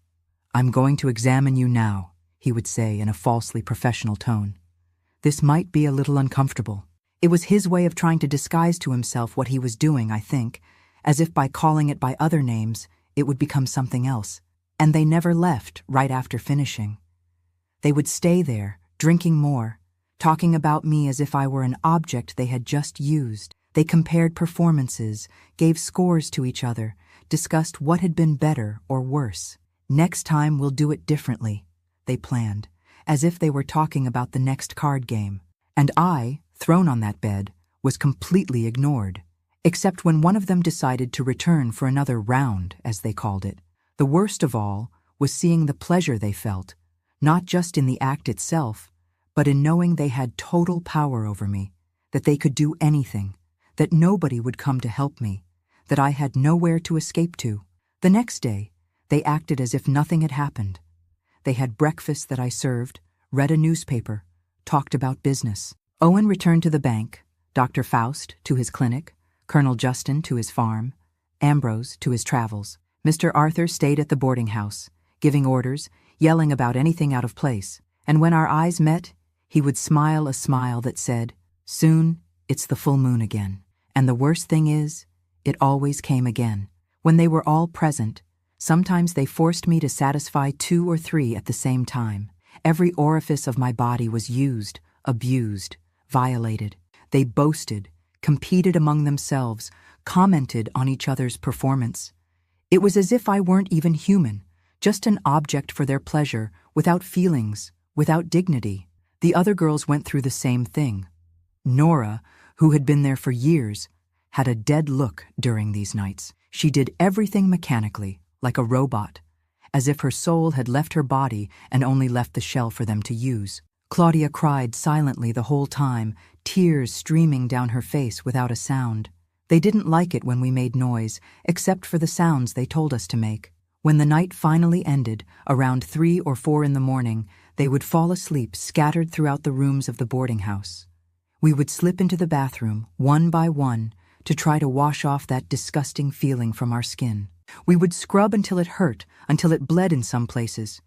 "I'm going to examine you now," he would say in a falsely professional tone. This might be a little uncomfortable. It was his way of trying to disguise to himself what he was doing, I think, as if by calling it by other names, it would become something else. And they never left right after finishing. They would stay there, drinking more, talking about me as if I were an object they had just used. They compared performances, gave scores to each other, discussed what had been better or worse. "Next time we'll do it differently," they planned, as if they were talking about the next card game. And I, thrown on that bed, was completely ignored, except when one of them decided to return for another round, as they called it. The worst of all was seeing the pleasure they felt, not just in the act itself, but in knowing they had total power over me, that they could do anything, that nobody would come to help me, that I had nowhere to escape to. The next day, they acted as if nothing had happened. They had breakfast that I served, read a newspaper, talked about business. Owen returned to the bank, Dr. Faust to his clinic, Colonel Justin to his farm, Ambrose to his travels. Mr. Arthur stayed at the boarding house, giving orders, yelling about anything out of place, and when our eyes met, he would smile a smile that said, "Soon, it's the full moon again." And the worst thing is, it always came again. When they were all present, sometimes they forced me to satisfy 2 or 3 at the same time. Every orifice of my body was used, abused, violated. They boasted, competed among themselves, commented on each other's performance. It was as if I weren't even human, just an object for their pleasure, without feelings, without dignity. The other girls went through the same thing. Nora, who had been there for years, had a dead look during these nights. She did everything mechanically, like a robot, as if her soul had left her body and only left the shell for them to use. Claudia cried silently the whole time, tears streaming down her face without a sound. They didn't like it when we made noise, except for the sounds they told us to make. When the night finally ended, around 3 or 4 in the morning, they would fall asleep scattered throughout the rooms of the boarding house. We would slip into the bathroom, one by one, to try to wash off that disgusting feeling from our skin. We would scrub until it hurt, until it bled in some places.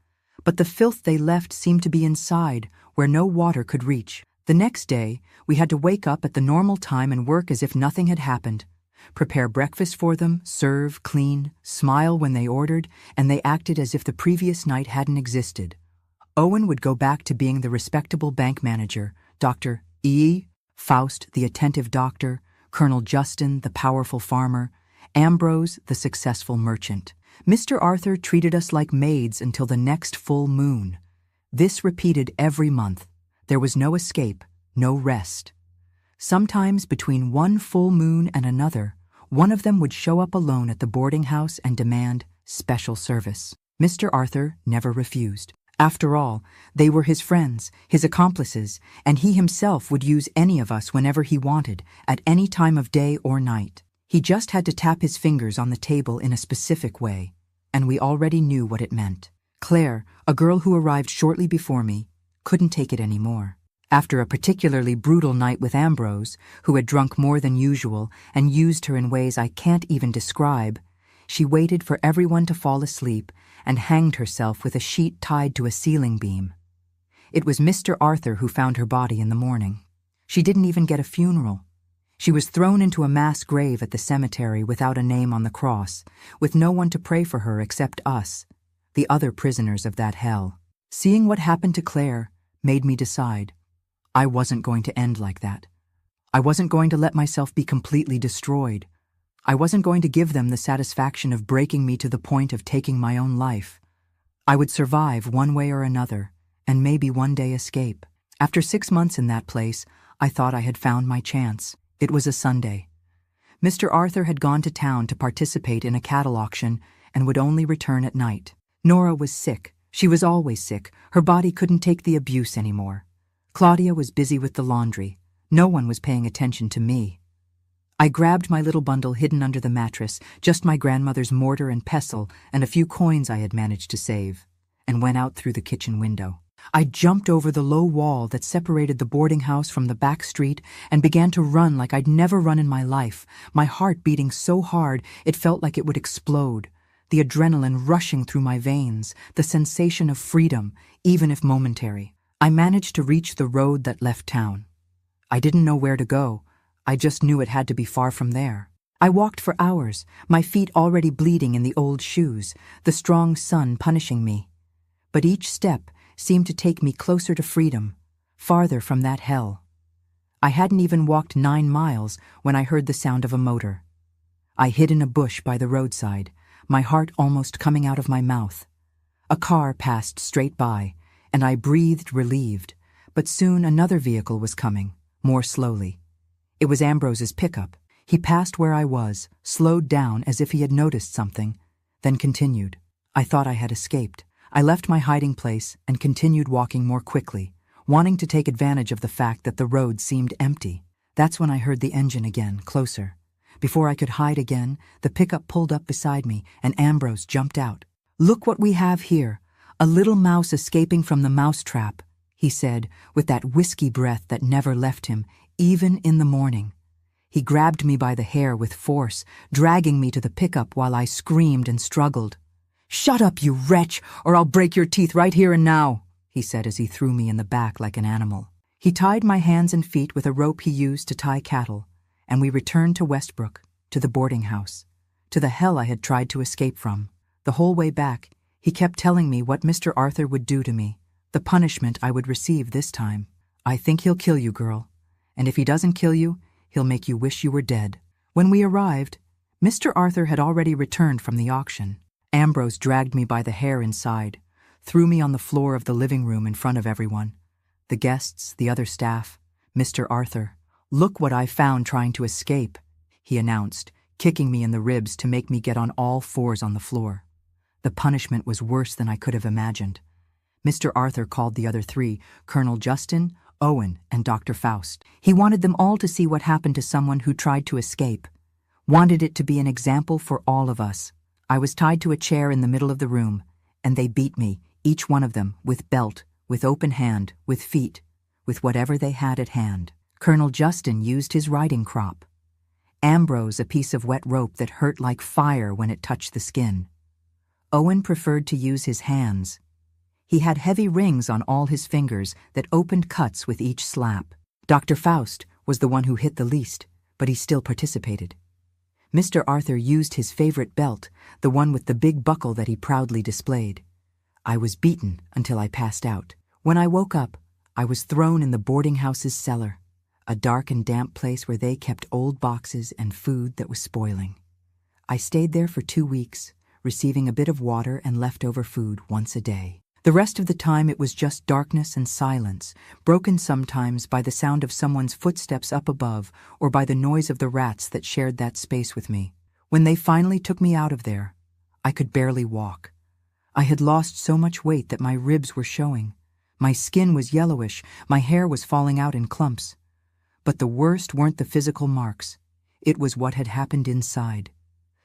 But the filth they left seemed to be inside, where no water could reach. The next day, we had to wake up at the normal time and work as if nothing had happened. Prepare breakfast for them, serve, clean, smile when they ordered, and they acted as if the previous night hadn't existed. Owen would go back to being the respectable bank manager, Dr. E. Faust, the attentive doctor, Colonel Justin, the powerful farmer, Ambrose, the successful merchant. Mr. Arthur treated us like maids until the next full moon. This repeated every month. There was no escape, no rest. Sometimes between one full moon and another, one of them would show up alone at the boarding house and demand special service. Mr. Arthur never refused. After all, they were his friends, his accomplices, and he himself would use any of us whenever he wanted, at any time of day or night. He just had to tap his fingers on the table in a specific way, and we already knew what it meant. Claire, a girl who arrived shortly before me, couldn't take it anymore. After a particularly brutal night with Ambrose, who had drunk more than usual and used her in ways I can't even describe, she waited for everyone to fall asleep and hanged herself with a sheet tied to a ceiling beam. It was Mr. Arthur who found her body in the morning. She didn't even get a funeral. She was thrown into a mass grave at the cemetery without a name on the cross, with no one to pray for her except us, the other prisoners of that hell. Seeing what happened to Claire made me decide I wasn't going to end like that. I wasn't going to let myself be completely destroyed. I wasn't going to give them the satisfaction of breaking me to the point of taking my own life. I would survive one way or another, and maybe one day escape. After 6 months in that place, I thought I had found my chance. It was a Sunday. Mr. Arthur had gone to town to participate in a cattle auction and would only return at night. Nora was sick. She was always sick. Her body couldn't take the abuse anymore. Claudia was busy with the laundry. No one was paying attention to me. I grabbed my little bundle hidden under the mattress, just my grandmother's mortar and pestle and a few coins I had managed to save, and went out through the kitchen window. I jumped over the low wall that separated the boarding house from the back street and began to run like I'd never run in my life, my heart beating so hard it felt like it would explode, the adrenaline rushing through my veins, the sensation of freedom, even if momentary. I managed to reach the road that left town. I didn't know where to go. I just knew it had to be far from there. I walked for hours, my feet already bleeding in the old shoes, the strong sun punishing me. But each step seemed to take me closer to freedom, farther from that hell. I hadn't even walked 9 miles when I heard the sound of a motor. I hid in a bush by the roadside, my heart almost coming out of my mouth. A car passed straight by, and I breathed relieved, but soon another vehicle was coming, more slowly. It was Ambrose's pickup. He passed where I was, slowed down as if he had noticed something, then continued. I thought I had escaped. I left my hiding place and continued walking more quickly, wanting to take advantage of the fact that the road seemed empty. That's when I heard the engine again, closer. Before I could hide again, the pickup pulled up beside me and Ambrose jumped out. "Look what we have here, a little mouse escaping from the mousetrap," he said, with that whiskey breath that never left him, even in the morning. He grabbed me by the hair with force, dragging me to the pickup while I screamed and struggled. "Shut up, you wretch, or I'll break your teeth right here and now," he said as he threw me in the back like an animal. He tied my hands and feet with a rope he used to tie cattle, and we returned to Westbrook, to the boarding house, to the hell I had tried to escape from. The whole way back, he kept telling me what Mr. Arthur would do to me, the punishment I would receive this time. "I think he'll kill you, girl. And if he doesn't kill you, he'll make you wish you were dead." When we arrived, Mr. Arthur had already returned from the auction. Ambrose dragged me by the hair inside, threw me on the floor of the living room in front of everyone. The guests, the other staff, Mr. Arthur. "Look what I found trying to escape," he announced, kicking me in the ribs to make me get on all fours on the floor. The punishment was worse than I could have imagined. Mr. Arthur called the other three, Colonel Justin, Owen, and Dr. Faust. He wanted them all to see what happened to someone who tried to escape. Wanted it to be an example for all of us. I was tied to a chair in the middle of the room, and they beat me, each one of them, with belt, with open hand, with feet, with whatever they had at hand. Colonel Justin used his riding crop. Ambrose a piece of wet rope that hurt like fire when it touched the skin. Owen preferred to use his hands. He had heavy rings on all his fingers that opened cuts with each slap. Dr. Faust was the one who hit the least, but he still participated. Mr. Arthur used his favorite belt, the one with the big buckle that he proudly displayed. I was beaten until I passed out. When I woke up, I was thrown in the boarding house's cellar, a dark and damp place where they kept old boxes and food that was spoiling. I stayed there for 2 weeks, receiving a bit of water and leftover food once a day. The rest of the time it was just darkness and silence, broken sometimes by the sound of someone's footsteps up above or by the noise of the rats that shared that space with me. When they finally took me out of there, I could barely walk. I had lost so much weight that my ribs were showing. My skin was yellowish, my hair was falling out in clumps. But the worst weren't the physical marks. It was what had happened inside.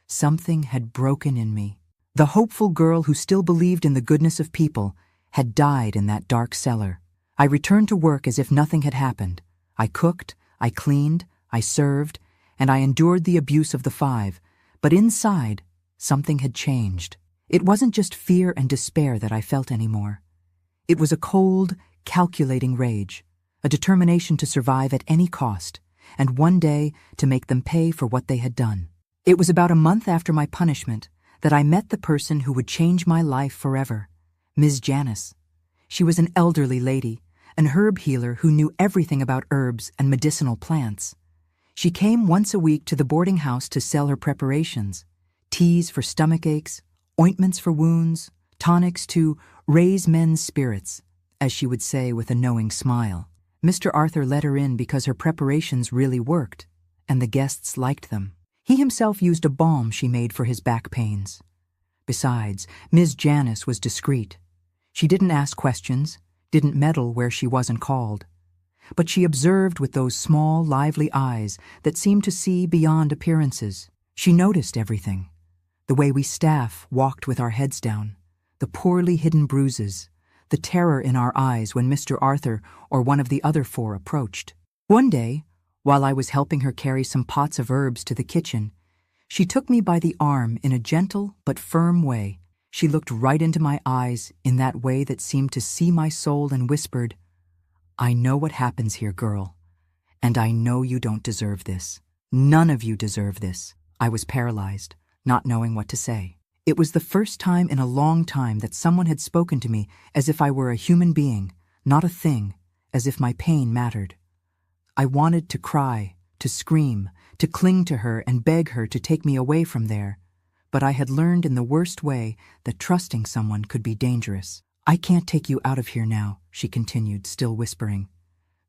Something had broken in me. The hopeful girl who still believed in the goodness of people had died in that dark cellar. I returned to work as if nothing had happened. I cooked, I cleaned, I served, and I endured the abuse of the 5. But inside, something had changed. It wasn't just fear and despair that I felt anymore. It was a cold, calculating rage, a determination to survive at any cost, and one day to make them pay for what they had done. It was about a month after my punishment that I met the person who would change my life forever, Ms. Janice. She was an elderly lady, an herb healer who knew everything about herbs and medicinal plants. She came once a week to the boarding house to sell her preparations, teas for stomach aches, ointments for wounds, tonics to raise men's spirits, as she would say with a knowing smile. Mr. Arthur let her in because her preparations really worked, and the guests liked them. He himself used a balm she made for his back pains. Besides, Ms. Janice was discreet. She didn't ask questions, didn't meddle where she wasn't called. But she observed with those small, lively eyes that seemed to see beyond appearances. She noticed everything. The way we staff walked with our heads down, the poorly hidden bruises, the terror in our eyes when Mr. Arthur or one of the other 4 approached. One day, while I was helping her carry some pots of herbs to the kitchen, she took me by the arm in a gentle but firm way. She looked right into my eyes in that way that seemed to see my soul and whispered, "I know what happens here, girl, and I know you don't deserve this. None of you deserve this." I was paralyzed, not knowing what to say. It was the first time in a long time that someone had spoken to me as if I were a human being, not a thing, as if my pain mattered. I wanted to cry, to scream, to cling to her and beg her to take me away from there, but I had learned in the worst way that trusting someone could be dangerous. "I can't take you out of here now," she continued, still whispering.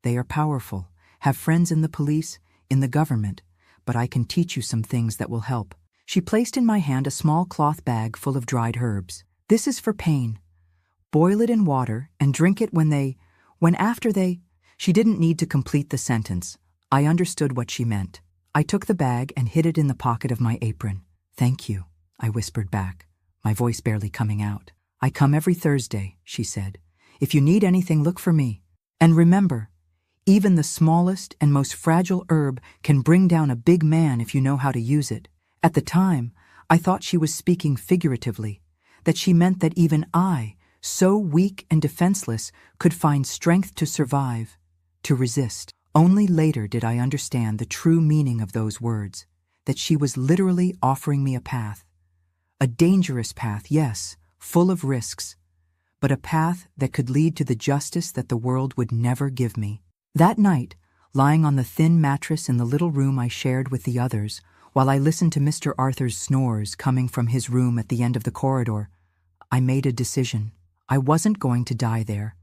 "They are powerful, have friends in the police, in the government, but I can teach you some things that will help." She placed in my hand a small cloth bag full of dried herbs. "This is for pain. Boil it in water and drink it when after they..." She didn't need to complete the sentence. I understood what she meant. I took the bag and hid it in the pocket of my apron. "Thank you," I whispered back, my voice barely coming out. "I come every Thursday," she said. "If you need anything, look for me. And remember, even the smallest and most fragile herb can bring down a big man if you know how to use it." At the time, I thought she was speaking figuratively, that she meant that even I, so weak and defenseless, could find strength to survive, to resist. Only later did I understand the true meaning of those words, that she was literally offering me a path. A dangerous path, yes, full of risks, but a path that could lead to the justice that the world would never give me. That night, lying on the thin mattress in the little room I shared with the others, While I listened to Mr. Arthur's snores coming from his room at the end of the corridor, I made a decision. I wasn't going to die there.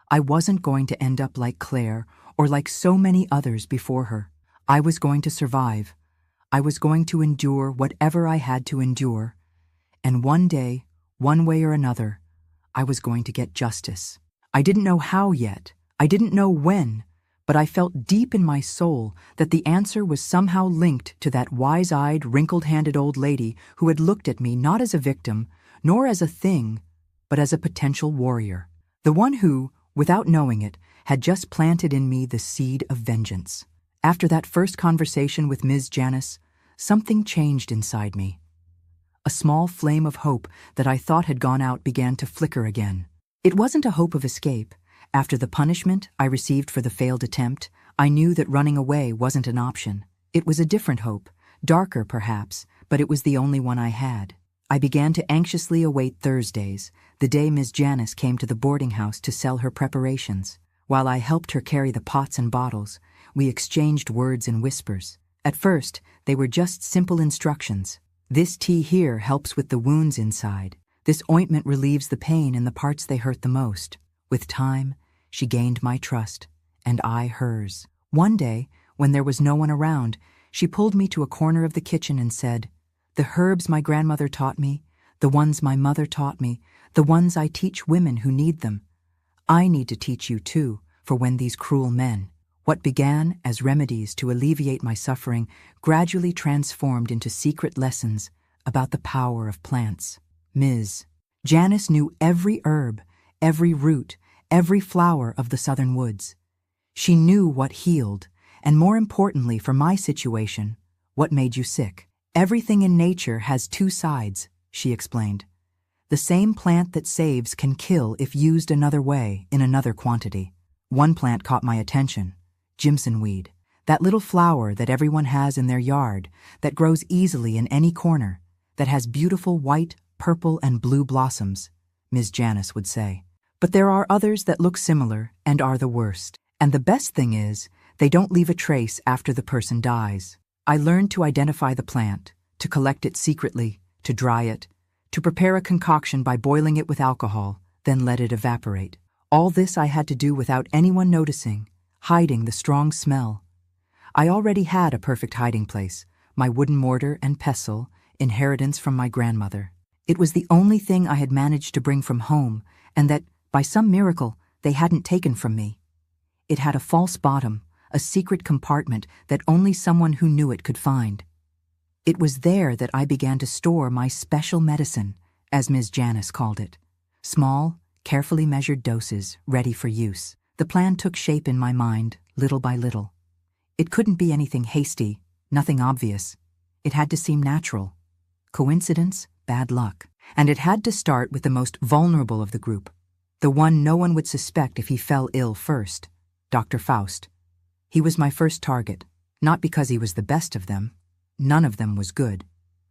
I wasn't going to end up like Claire or like so many others before her. I was going to survive. I was going to endure whatever I had to endure. And one day, one way or another, I was going to get justice. I didn't know how yet. I didn't know when. But I felt deep in my soul that the answer was somehow linked to that wise-eyed, wrinkled-handed old lady who had looked at me not as a victim, nor as a thing, but as a potential warrior. The one who, without knowing it, had just planted in me the seed of vengeance. After that first conversation with Ms. Janice, something changed inside me. A small flame of hope that I thought had gone out began to flicker again. It wasn't a hope of escape. After the punishment I received for the failed attempt, I knew that running away wasn't an option. It was a different hope, darker perhaps, but it was the only one I had. I began to anxiously await Thursdays, the day Ms. Janice came to the boarding house to sell her preparations. While I helped her carry the pots and bottles, we exchanged words in whispers. At first, they were just simple instructions. This tea here helps with the wounds inside. This ointment relieves the pain in the parts they hurt the most. With time, she gained my trust, and I hers. One day, when there was no one around, she pulled me to a corner of the kitchen and said, "The herbs my grandmother taught me, the ones my mother taught me, the ones I teach women who need them, I need to teach you too, for when these cruel men." What began as remedies to alleviate my suffering gradually transformed into secret lessons about the power of plants. Ms. Janice knew every herb, every root, every flower of the southern woods. She knew what healed, and more importantly for my situation, what made you sick. Everything in nature has two sides, she explained. The same plant that saves can kill if used another way, in another quantity. One plant caught my attention, Jimson weed, that little flower that everyone has in their yard, that grows easily in any corner, that has beautiful white, purple, and blue blossoms, Ms. Janice would say. But there are others that look similar and are the worst. And the best thing is, they don't leave a trace after the person dies. I learned to identify the plant, to collect it secretly, to dry it, to prepare a concoction by boiling it with alcohol, then let it evaporate. All this I had to do without anyone noticing, hiding the strong smell. I already had a perfect hiding place, my wooden mortar and pestle, inheritance from my grandmother. It was the only thing I had managed to bring from home, and that, by some miracle, they hadn't taken from me. It had a false bottom, a secret compartment that only someone who knew it could find. It was there that I began to store my special medicine, as Ms. Janice called it. Small, carefully measured doses, ready for use. The plan took shape in my mind, little by little. It couldn't be anything hasty, nothing obvious. It had to seem natural. Coincidence? Bad luck. And it had to start with the most vulnerable of the group. The one no one would suspect if he fell ill first, Dr. Faust. He was my first target, not because he was the best of them, none of them was good,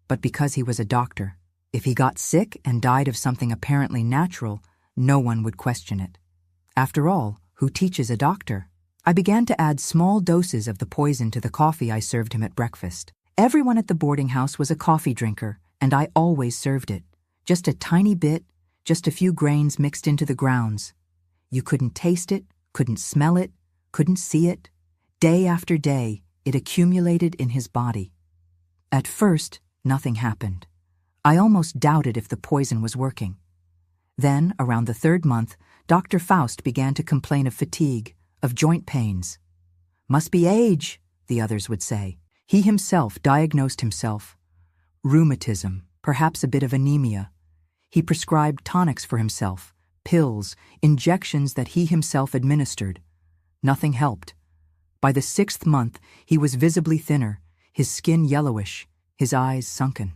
but because he was a doctor. If he got sick and died of something apparently natural, no one would question it. After all, who teaches a doctor? I began to add small doses of the poison to the coffee I served him at breakfast. Everyone at the boarding house was a coffee drinker, and I always served it. Just a tiny bit, just a few grains mixed into the grounds. You couldn't taste it, couldn't smell it, couldn't see it. Day after day, it accumulated in his body. At first, nothing happened. I almost doubted if the poison was working. Then, around the third month, Dr. Faust began to complain of fatigue, of joint pains. "Must be age," the others would say. He himself diagnosed himself. Rheumatism, perhaps a bit of anemia. He prescribed tonics for himself, pills, injections that he himself administered. Nothing helped. By the 6th month, he was visibly thinner, his skin yellowish, his eyes sunken.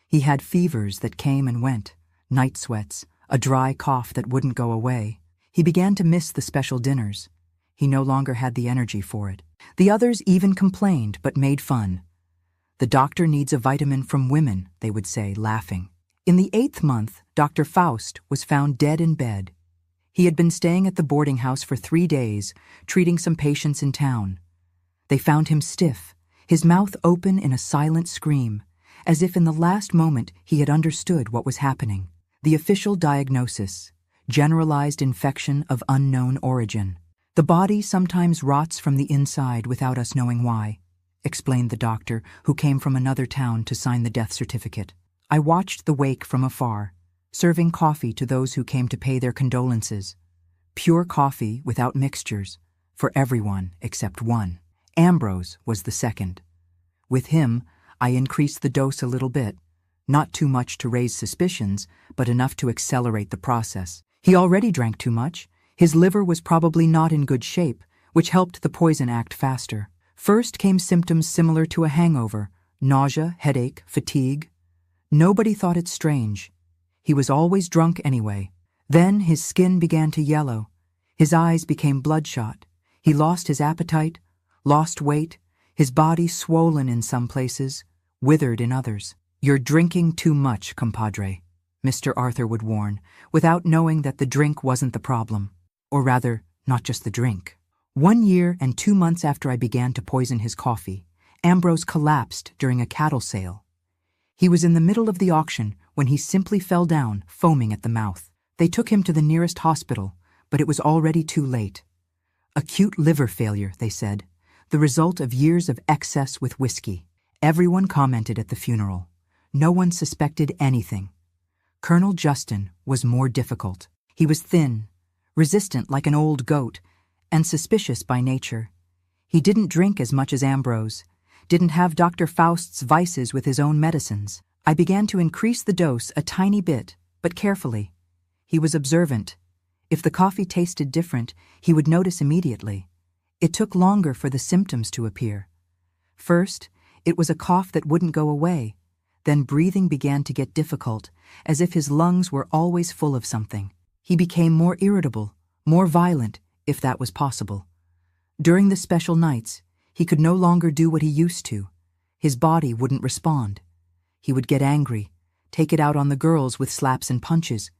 He had fevers that came and went, night sweats, a dry cough that wouldn't go away. He began to miss the special dinners. He no longer had the energy for it. The others even complained, but made fun. "The doctor needs a vitamin from women," they would say, laughing. In the 8th month, Dr. Faust was found dead in bed. He had been staying at the boarding house for 3 days, treating some patients in town. They found him stiff, his mouth open in a silent scream, as if in the last moment he had understood what was happening. The official diagnosis: generalized infection of unknown origin. The body sometimes rots from the inside without us knowing why, explained the doctor, who came from another town to sign the death certificate. I watched the wake from afar, serving coffee to those who came to pay their condolences. Pure coffee without mixtures, for everyone except one. Ambrose was the second. With him, I increased the dose a little bit, not too much to raise suspicions, but enough to accelerate the process. He already drank too much. His liver was probably not in good shape, which helped the poison act faster. First came symptoms similar to a hangover: nausea, headache, fatigue. Nobody thought it strange. He was always drunk anyway. Then his skin began to yellow. His eyes became bloodshot. He lost his appetite, lost weight, his body swollen in some places, withered in others. "You're drinking too much, compadre," Mr. Arthur would warn, without knowing that the drink wasn't the problem. Or rather, not just the drink. 1 year and 2 months after I began to poison his coffee, Ambrose collapsed during a cattle sale. He was in the middle of the auction when he simply fell down, foaming at the mouth. They took him to the nearest hospital, but it was already too late. Acute liver failure, they said, the result of years of excess with whiskey. Everyone commented at the funeral. No one suspected anything. Colonel Justin was more difficult. He was thin, resistant like an old goat, and suspicious by nature. He didn't drink as much as Ambrose, didn't have Dr. Faust's vices with his own medicines. I began to increase the dose a tiny bit, but carefully. He was observant. If the coffee tasted different, he would notice immediately. It took longer for the symptoms to appear. First, it was a cough that wouldn't go away. Then breathing began to get difficult, as if his lungs were always full of something. He became more irritable, more violent, if that was possible. During the special nights, he could no longer do what he used to. His body wouldn't respond. He would get angry, take it out on the girls with slaps and punches,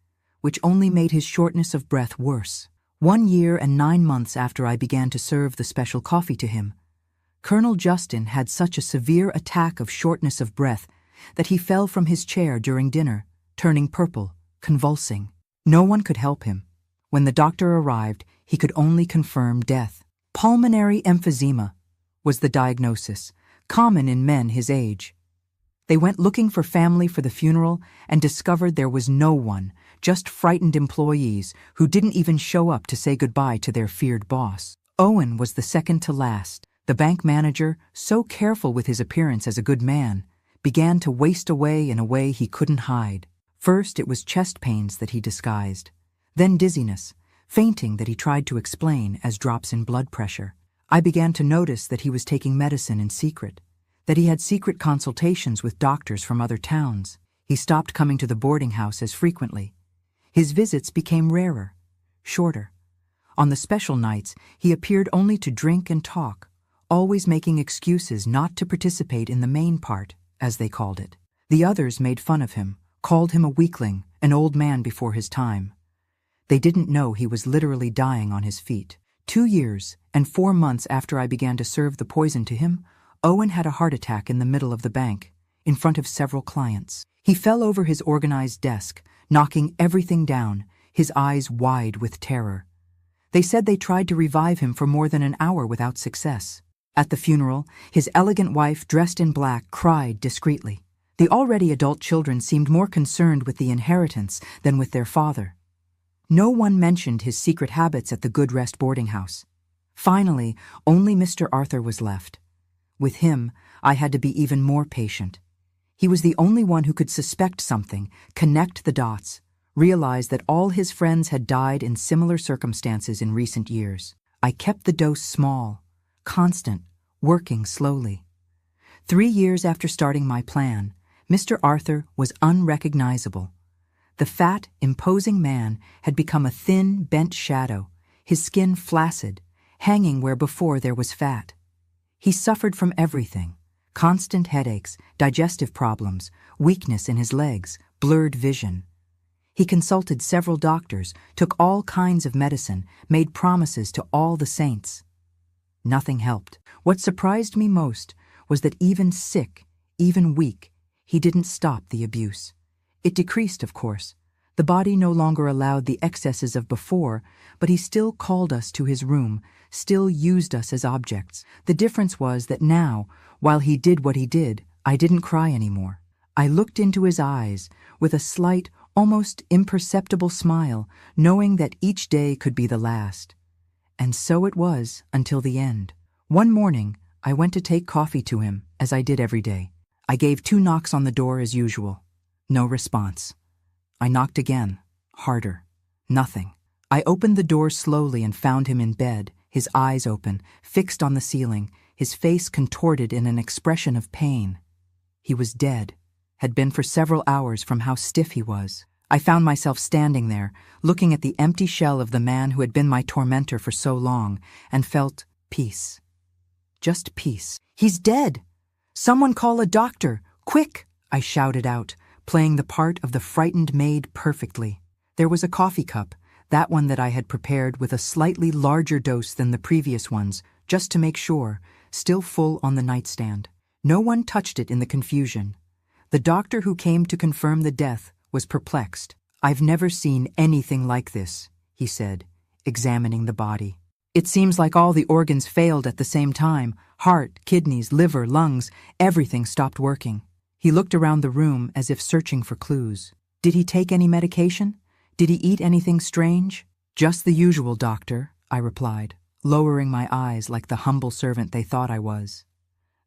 which only made his shortness of breath worse. 1 year and 9 months after I began to serve the special coffee to him, Colonel Justin had such a severe attack of shortness of breath that he fell from his chair during dinner, turning purple, convulsing. No one could help him. When the doctor arrived, he could only confirm death. Pulmonary emphysema was the diagnosis, common in men his age. They went looking for family for the funeral and discovered there was no one, just frightened employees who didn't even show up to say goodbye to their feared boss. Owen was the second to last. The bank manager, so careful with his appearance as a good man, began to waste away in a way he couldn't hide. First, it was chest pains that he disguised, then dizziness, fainting that he tried to explain as drops in blood pressure. I began to notice that he was taking medicine in secret, that he had secret consultations with doctors from other towns. He stopped coming to the boarding house as frequently. His visits became rarer, shorter. On the special nights, he appeared only to drink and talk, always making excuses not to participate in the main part, as they called it. The others made fun of him, called him a weakling, an old man before his time. They didn't know he was literally dying on his feet. 2 years and 4 months after I began to serve the poison to him, Owen had a heart attack in the middle of the bank, in front of several clients. He fell over his organized desk, knocking everything down, his eyes wide with terror. They said they tried to revive him for more than an hour without success. At the funeral, his elegant wife, dressed in black, cried discreetly. The already adult children seemed more concerned with the inheritance than with their father. No one mentioned his secret habits at the Good Rest boarding house. Finally, only Mr. Arthur was left. With him, I had to be even more patient. He was the only one who could suspect something, connect the dots, realize that all his friends had died in similar circumstances in recent years. I kept the dose small, constant, working slowly. 3 years after starting my plan, Mr. Arthur was unrecognizable. The fat, imposing man had become a thin, bent shadow, his skin flaccid, hanging where before there was fat. He suffered from everything: constant headaches, digestive problems, weakness in his legs, blurred vision. He consulted several doctors, took all kinds of medicine, made promises to all the saints. Nothing helped. What surprised me most was that even sick, even weak, he didn't stop the abuse. It decreased, of course. The body no longer allowed the excesses of before, but he still called us to his room, still used us as objects. The difference was that now, while he did what he did, I didn't cry anymore. I looked into his eyes with a slight, almost imperceptible smile, knowing that each day could be the last. And so it was until the end. One morning, I went to take coffee to him, as I did every day. I gave 2 knocks on the door as usual. No response. I knocked again, harder. Nothing. I opened the door slowly and found him in bed, his eyes open, fixed on the ceiling, his face contorted in an expression of pain. He was dead, had been for several hours from how stiff he was. I found myself standing there, looking at the empty shell of the man who had been my tormentor for so long, and felt peace. Just peace. "He's dead! Someone call a doctor! Quick!" I shouted out, playing the part of the frightened maid perfectly. There was a coffee cup, that one that I had prepared with a slightly larger dose than the previous ones, just to make sure, still full on the nightstand. No one touched it in the confusion. The doctor who came to confirm the death was perplexed. "I've never seen anything like this," he said, examining the body. "It seems like all the organs failed at the same time. Heart, kidneys, liver, lungs, everything stopped working." He looked around the room as if searching for clues. "Did he take any medication? Did he eat anything strange?" "Just the usual, doctor," I replied, lowering my eyes like the humble servant they thought I was.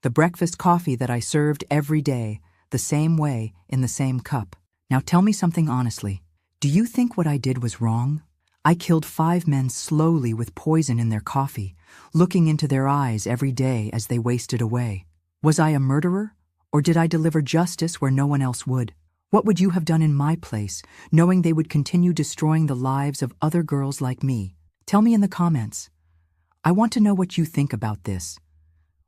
"The breakfast coffee that I served every day, the same way, in the same cup. Now tell me something honestly. Do you think what I did was wrong? I killed 5 men slowly with poison in their coffee, looking into their eyes every day as they wasted away. Was I a murderer? Or did I deliver justice where no one else would? What would you have done in my place, knowing they would continue destroying the lives of other girls like me? Tell me in the comments. I want to know what you think about this.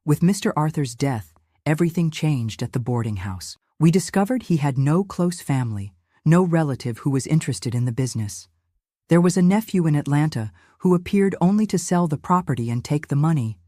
With Mr. Arthur's death, everything changed at the boarding house. We discovered he had no close family, no relative who was interested in the business. There was a nephew in Atlanta who appeared only to sell the property and take the money.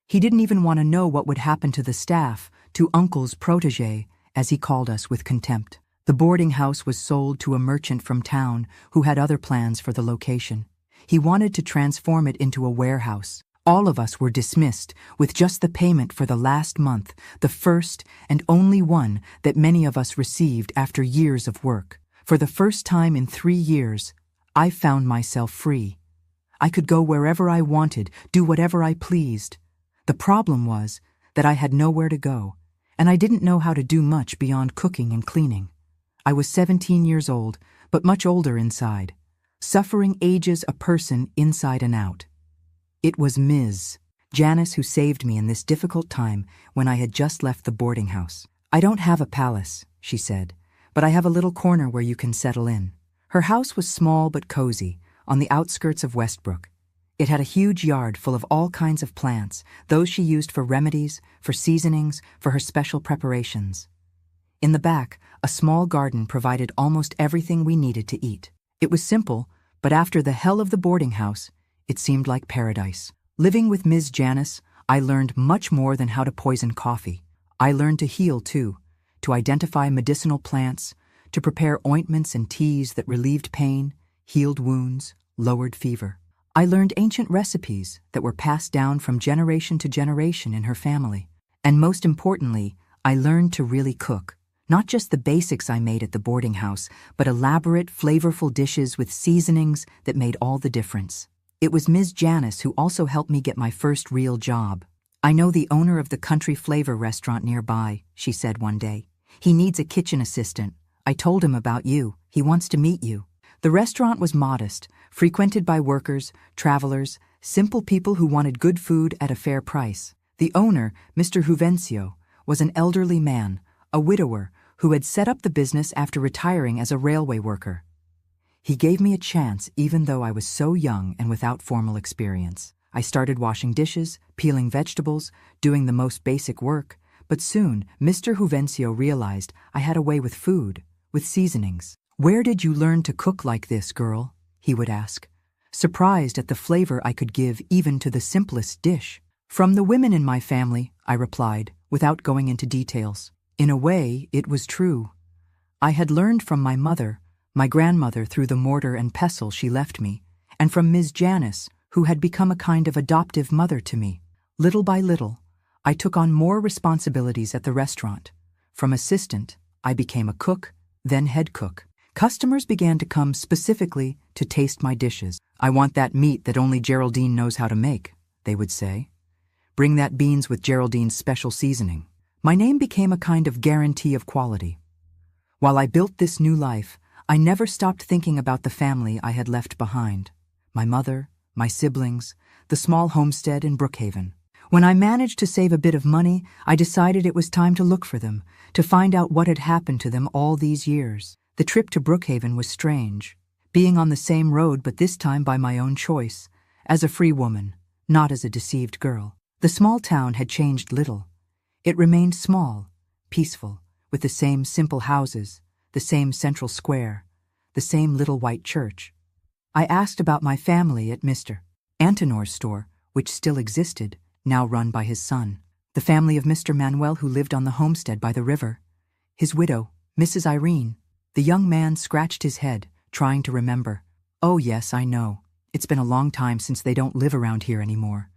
He didn't even want to know what would happen to the staff, to Uncle's protégé, as he called us with contempt. The boarding house was sold to a merchant from town who had other plans for the location. He wanted to transform it into a warehouse. All of us were dismissed with just the payment for the last month, the first and only one that many of us received after years of work. For the first time in 3 years, I found myself free. I could go wherever I wanted, do whatever I pleased. The problem was that I had nowhere to go, and I didn't know how to do much beyond cooking and cleaning. I was 17 years old, but much older inside. Suffering ages a person inside and out. It was Ms. Janice who saved me in this difficult time when I had just left the boarding house. "I don't have a palace," she said, "but I have a little corner where you can settle in." Her house was small but cozy, on the outskirts of Westbrook. It had a huge yard full of all kinds of plants, those she used for remedies, for seasonings, for her special preparations. In the back, a small garden provided almost everything we needed to eat. It was simple, but after the hell of the boarding house, it seemed like paradise. Living with Ms. Janice, I learned much more than how to poison coffee. I learned to heal, too, to identify medicinal plants, to prepare ointments and teas that relieved pain, healed wounds, lowered fever. I learned ancient recipes that were passed down from generation to generation in her family. And most importantly, I learned to really cook. Not just the basics I made at the boarding house, but elaborate, flavorful dishes with seasonings that made all the difference. It was Ms. Janice who also helped me get my first real job. "I know the owner of the Country Flavor restaurant nearby," she said one day. "He needs a kitchen assistant. I told him about you. He wants to meet you." The restaurant was modest, frequented by workers, travelers, simple people who wanted good food at a fair price. The owner, Mr. Juvencio, was an elderly man, a widower, who had set up the business after retiring as a railway worker. He gave me a chance even though I was so young and without formal experience. I started washing dishes, peeling vegetables, doing the most basic work, but soon Mr. Juvencio realized I had a way with food, with seasonings. "Where did you learn to cook like this, girl?" he would ask, surprised at the flavor I could give even to the simplest dish. "From the women in my family," I replied, without going into details. In a way, it was true. I had learned from my mother, my grandmother through the mortar and pestle she left me, and from Ms. Janice, who had become a kind of adoptive mother to me. Little by little, I took on more responsibilities at the restaurant. From assistant, I became a cook, then head cook. Customers began to come specifically to taste my dishes. "I want that meat that only Geraldine knows how to make," they would say. "Bring that beans with Geraldine's special seasoning." My name became a kind of guarantee of quality. While I built this new life, I never stopped thinking about the family I had left behind. My mother, my siblings, the small homestead in Brookhaven. When I managed to save a bit of money, I decided it was time to look for them, to find out what had happened to them all these years. The trip to Brookhaven was strange, being on the same road but this time by my own choice, as a free woman, not as a deceived girl. The small town had changed little. It remained small, peaceful, with the same simple houses, the same central square, the same little white church. I asked about my family at Mr. Antonor's store, which still existed, now run by his son. The family of Mr. Manuel, who lived on the homestead by the river. His widow, Mrs. Irene. The young man scratched his head, trying to remember. "Oh yes, I know. It's been a long time since they don't live around here anymore.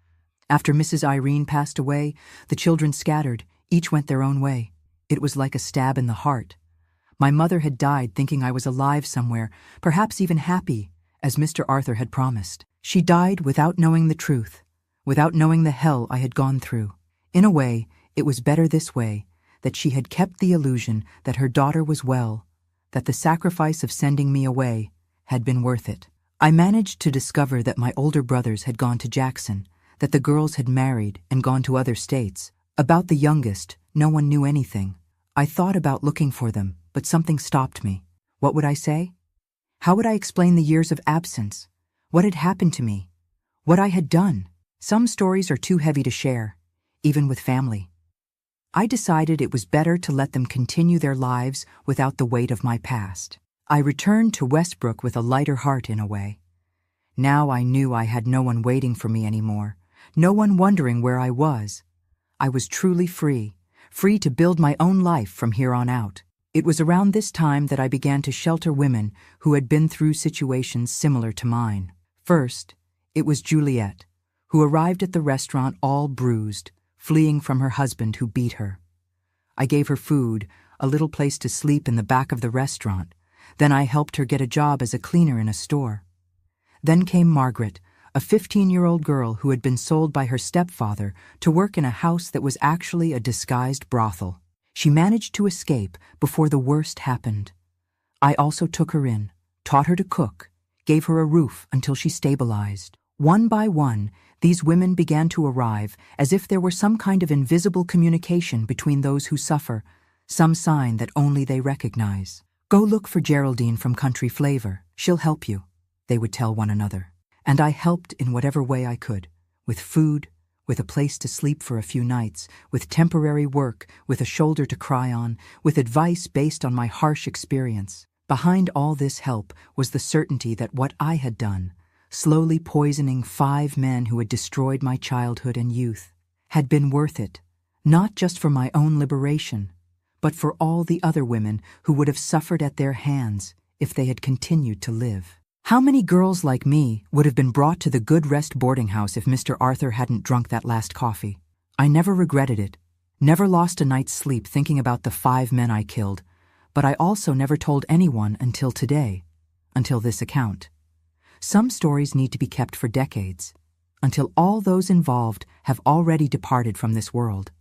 After Mrs. Irene passed away, the children scattered, each went their own way. It was like a stab in the heart. My mother had died thinking I was alive somewhere, perhaps even happy, as Mr. Arthur had promised. She died without knowing the truth, without knowing the hell I had gone through. In a way, it was better this way, that she had kept the illusion that her daughter was well, that the sacrifice of sending me away had been worth it. I managed to discover that my older brothers had gone to Jackson, that the girls had married and gone to other states. About the youngest, no one knew anything. I thought about looking for them, but something stopped me. What would I say? How would I explain the years of absence? What had happened to me? What I had done? Some stories are too heavy to share, even with family. I decided it was better to let them continue their lives without the weight of my past. I returned to Westbrook with a lighter heart in a way. Now I knew I had no one waiting for me anymore, no one wondering where I was. I was truly free, free to build my own life from here on out. It was around this time that I began to shelter women who had been through situations similar to mine. First, it was Juliet, who arrived at the restaurant all bruised, fleeing from her husband who beat her. I gave her food, a little place to sleep in the back of the restaurant. Then I helped her get a job as a cleaner in a store. Then came Margaret, a 15-year-old girl who had been sold by her stepfather to work in a house that was actually a disguised brothel. She managed to escape before the worst happened. I also took her in, taught her to cook, gave her a roof until she stabilized. One by one, these women began to arrive as if there were some kind of invisible communication between those who suffer, some sign that only they recognize. "Go look for Geraldine from Country Flavor. She'll help you," they would tell one another. And I helped in whatever way I could, with food, with a place to sleep for a few nights, with temporary work, with a shoulder to cry on, with advice based on my harsh experience. Behind all this help was the certainty that what I had done, slowly poisoning 5 men who had destroyed my childhood and youth, had been worth it, not just for my own liberation, but for all the other women who would have suffered at their hands if they had continued to live. How many girls like me would have been brought to the Good Rest boarding house if Mr. Arthur hadn't drunk that last coffee? I never regretted it, never lost a night's sleep thinking about the 5 men I killed, but I also never told anyone until today, until this account. Some stories need to be kept for decades, until all those involved have already departed from this world,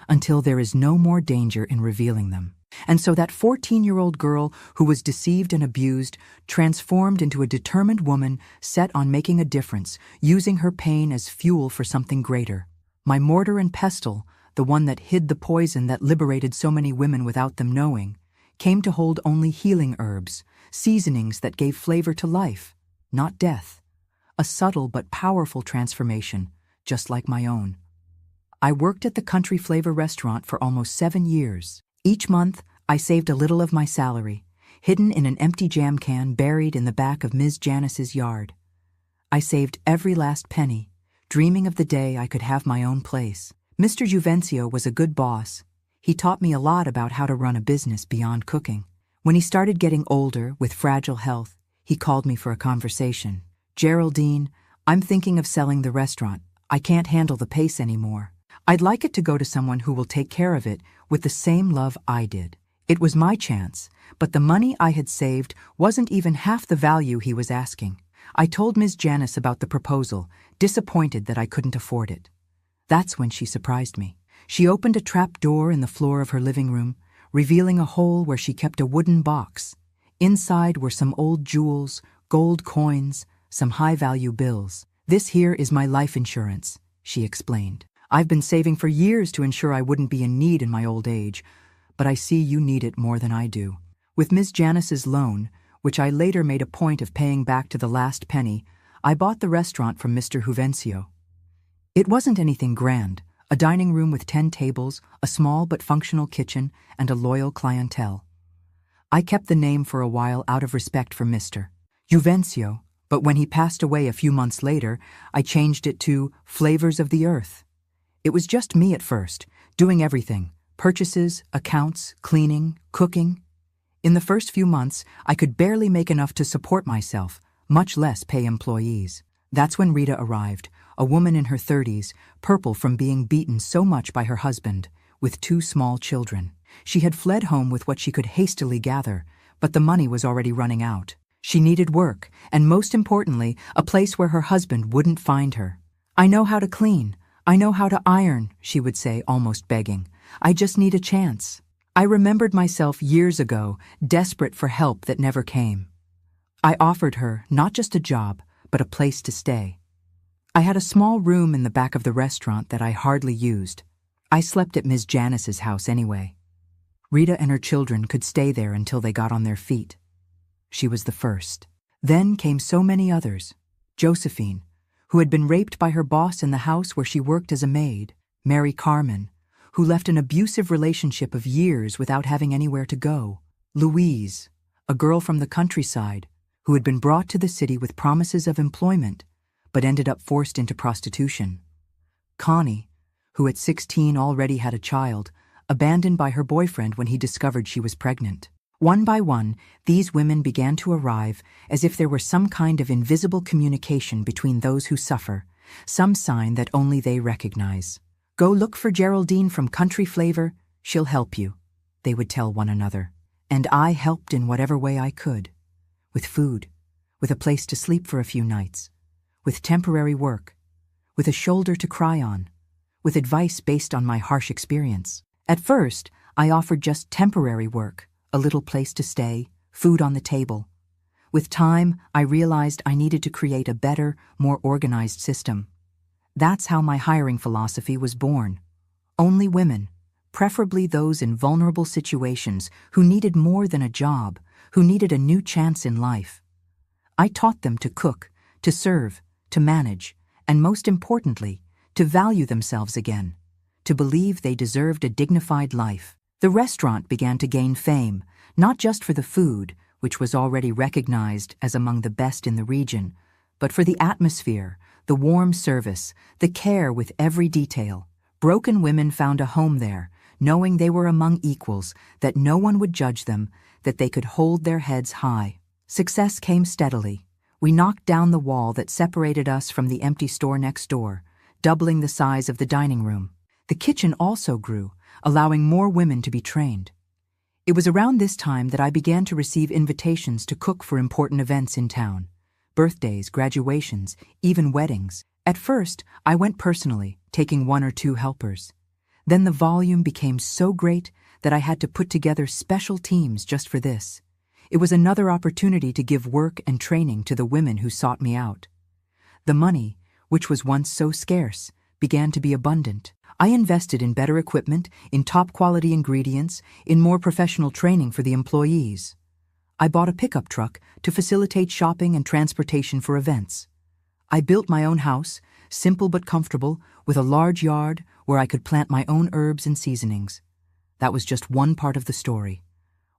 until there is no more danger in revealing them. And so that 14-year-old girl who was deceived and abused transformed into a determined woman set on making a difference, using her pain as fuel for something greater. My mortar and pestle, the one that hid the poison that liberated so many women without them knowing, came to hold only healing herbs, seasonings that gave flavor to life, not death. A subtle but powerful transformation, just like my own. I worked at the Country Flavor restaurant for almost 7 years. Each month, I saved a little of my salary, hidden in an empty jam can buried in the back of Ms. Janice's yard. I saved every last penny, dreaming of the day I could have my own place, Mr. Juvencio was a good boss. He taught me a lot about how to run a business beyond cooking. When he started getting older with fragile health, he called me for a conversation. "Geraldine, I'm thinking of selling the restaurant. I can't handle the pace anymore. I'd like it to go to someone who will take care of it with the same love I did." It was my chance, but the money I had saved wasn't even half the value he was asking. I told Ms. Janice about the proposal, disappointed that I couldn't afford it. That's when she surprised me. She opened a trap door in the floor of her living room, revealing a hole where she kept a wooden box. Inside were some old jewels, gold coins, some high-value bills. "This here is my life insurance," she explained. "I've been saving for years to ensure I wouldn't be in need in my old age, but I see you need it more than I do." With Ms. Janice's loan, which I later made a point of paying back to the last penny, I bought the restaurant from Mr. Juvencio. It wasn't anything grand, a dining room with 10 tables, a small but functional kitchen, and a loyal clientele. I kept the name for a while out of respect for Mr. Juvencio, but when he passed away a few months later, I changed it to Flavors of the Earth. It was just me at first, doing everything: purchases, accounts, cleaning, cooking. In the first few months, I could barely make enough to support myself, much less pay employees. That's when Rita arrived, a woman in her 30s, purple from being beaten so much by her husband, with 2 small children. She had fled home with what she could hastily gather, but the money was already running out. She needed work, and most importantly, a place where her husband wouldn't find her. "I know how to clean. I know how to iron," she would say, almost begging. "I just need a chance." I remembered myself years ago, desperate for help that never came. I offered her not just a job, but a place to stay. I had a small room in the back of the restaurant that I hardly used. I slept at Ms. Janice's house anyway. Rita and her children could stay there until they got on their feet. She was the first. Then came so many others. Josephine, who had been raped by her boss in the house where she worked as a maid. Mary Carmen, who left an abusive relationship of years without having anywhere to go. Louise, a girl from the countryside, who had been brought to the city with promises of employment, but ended up forced into prostitution. Connie, who at 16 already had a child, abandoned by her boyfriend when he discovered she was pregnant. One by one, these women began to arrive as if there were some kind of invisible communication between those who suffer, some sign that only they recognize. "Go look for Geraldine from Country Flavor, she'll help you," they would tell one another. And I helped in whatever way I could. With food, with a place to sleep for a few nights, with temporary work, with a shoulder to cry on, with advice based on my harsh experience. At first, I offered just temporary work, a little place to stay, food on the table. With time, I realized I needed to create a better, more organized system. That's how my hiring philosophy was born. Only women, preferably those in vulnerable situations who needed more than a job, who needed a new chance in life. I taught them to cook, to serve, to manage, and most importantly, to value themselves again, to believe they deserved a dignified life. The restaurant began to gain fame, not just for the food, which was already recognized as among the best in the region, but for the atmosphere, the warm service, the care with every detail. Broken women found a home there, knowing they were among equals, that no one would judge them, that they could hold their heads high. Success came steadily. We knocked down the wall that separated us from the empty store next door, doubling the size of the dining room. The kitchen also grew, allowing more women to be trained. It was around this time that I began to receive invitations to cook for important events in town. Birthdays, graduations, even weddings. At first, I went personally, taking 1 or 2 helpers. Then the volume became so great that I had to put together special teams just for this. It was another opportunity to give work and training to the women who sought me out. The money, which was once so scarce, began to be abundant. I invested in better equipment, in top-quality ingredients, in more professional training for the employees. I bought a pickup truck to facilitate shopping and transportation for events. I built my own house, simple but comfortable, with a large yard where I could plant my own herbs and seasonings. That was just one part of the story.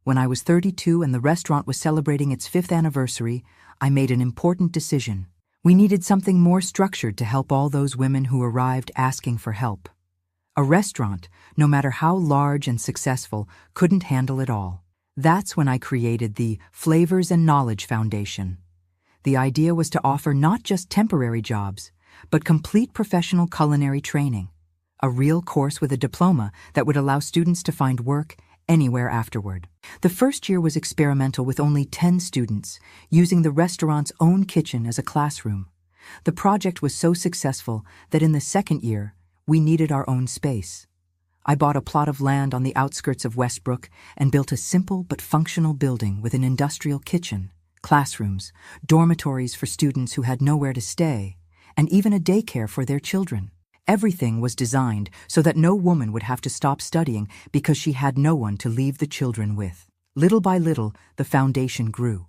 When I was 32 and the restaurant was celebrating its 5th anniversary, I made an important decision. We needed something more structured to help all those women who arrived asking for help. A restaurant, no matter how large and successful, couldn't handle it all. That's when I created the Flavors and Knowledge Foundation. The idea was to offer not just temporary jobs, but complete professional culinary training, a real course with a diploma that would allow students to find work anywhere afterward. The first year was experimental with only 10 students, using the restaurant's own kitchen as a classroom. The project was so successful that in the second year, we needed our own space. I bought a plot of land on the outskirts of Westbrook and built a simple but functional building with an industrial kitchen, classrooms, dormitories for students who had nowhere to stay, and even a daycare for their children. Everything was designed so that no woman would have to stop studying because she had no one to leave the children with. Little by little, the foundation grew.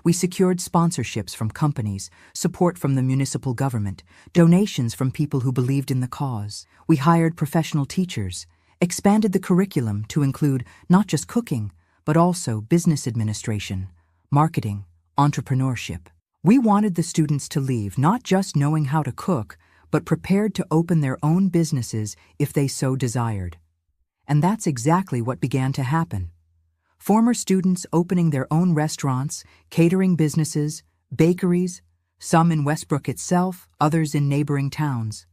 We secured sponsorships from companies, support from the municipal government, donations from people who believed in the cause. We hired professional teachers, expanded the curriculum to include not just cooking, but also business administration, marketing, entrepreneurship. We wanted the students to leave not just knowing how to cook, but prepared to open their own businesses if they so desired. And that's exactly what began to happen. Former students opening their own restaurants, catering businesses, bakeries, some in Westbrook itself, others in neighboring towns.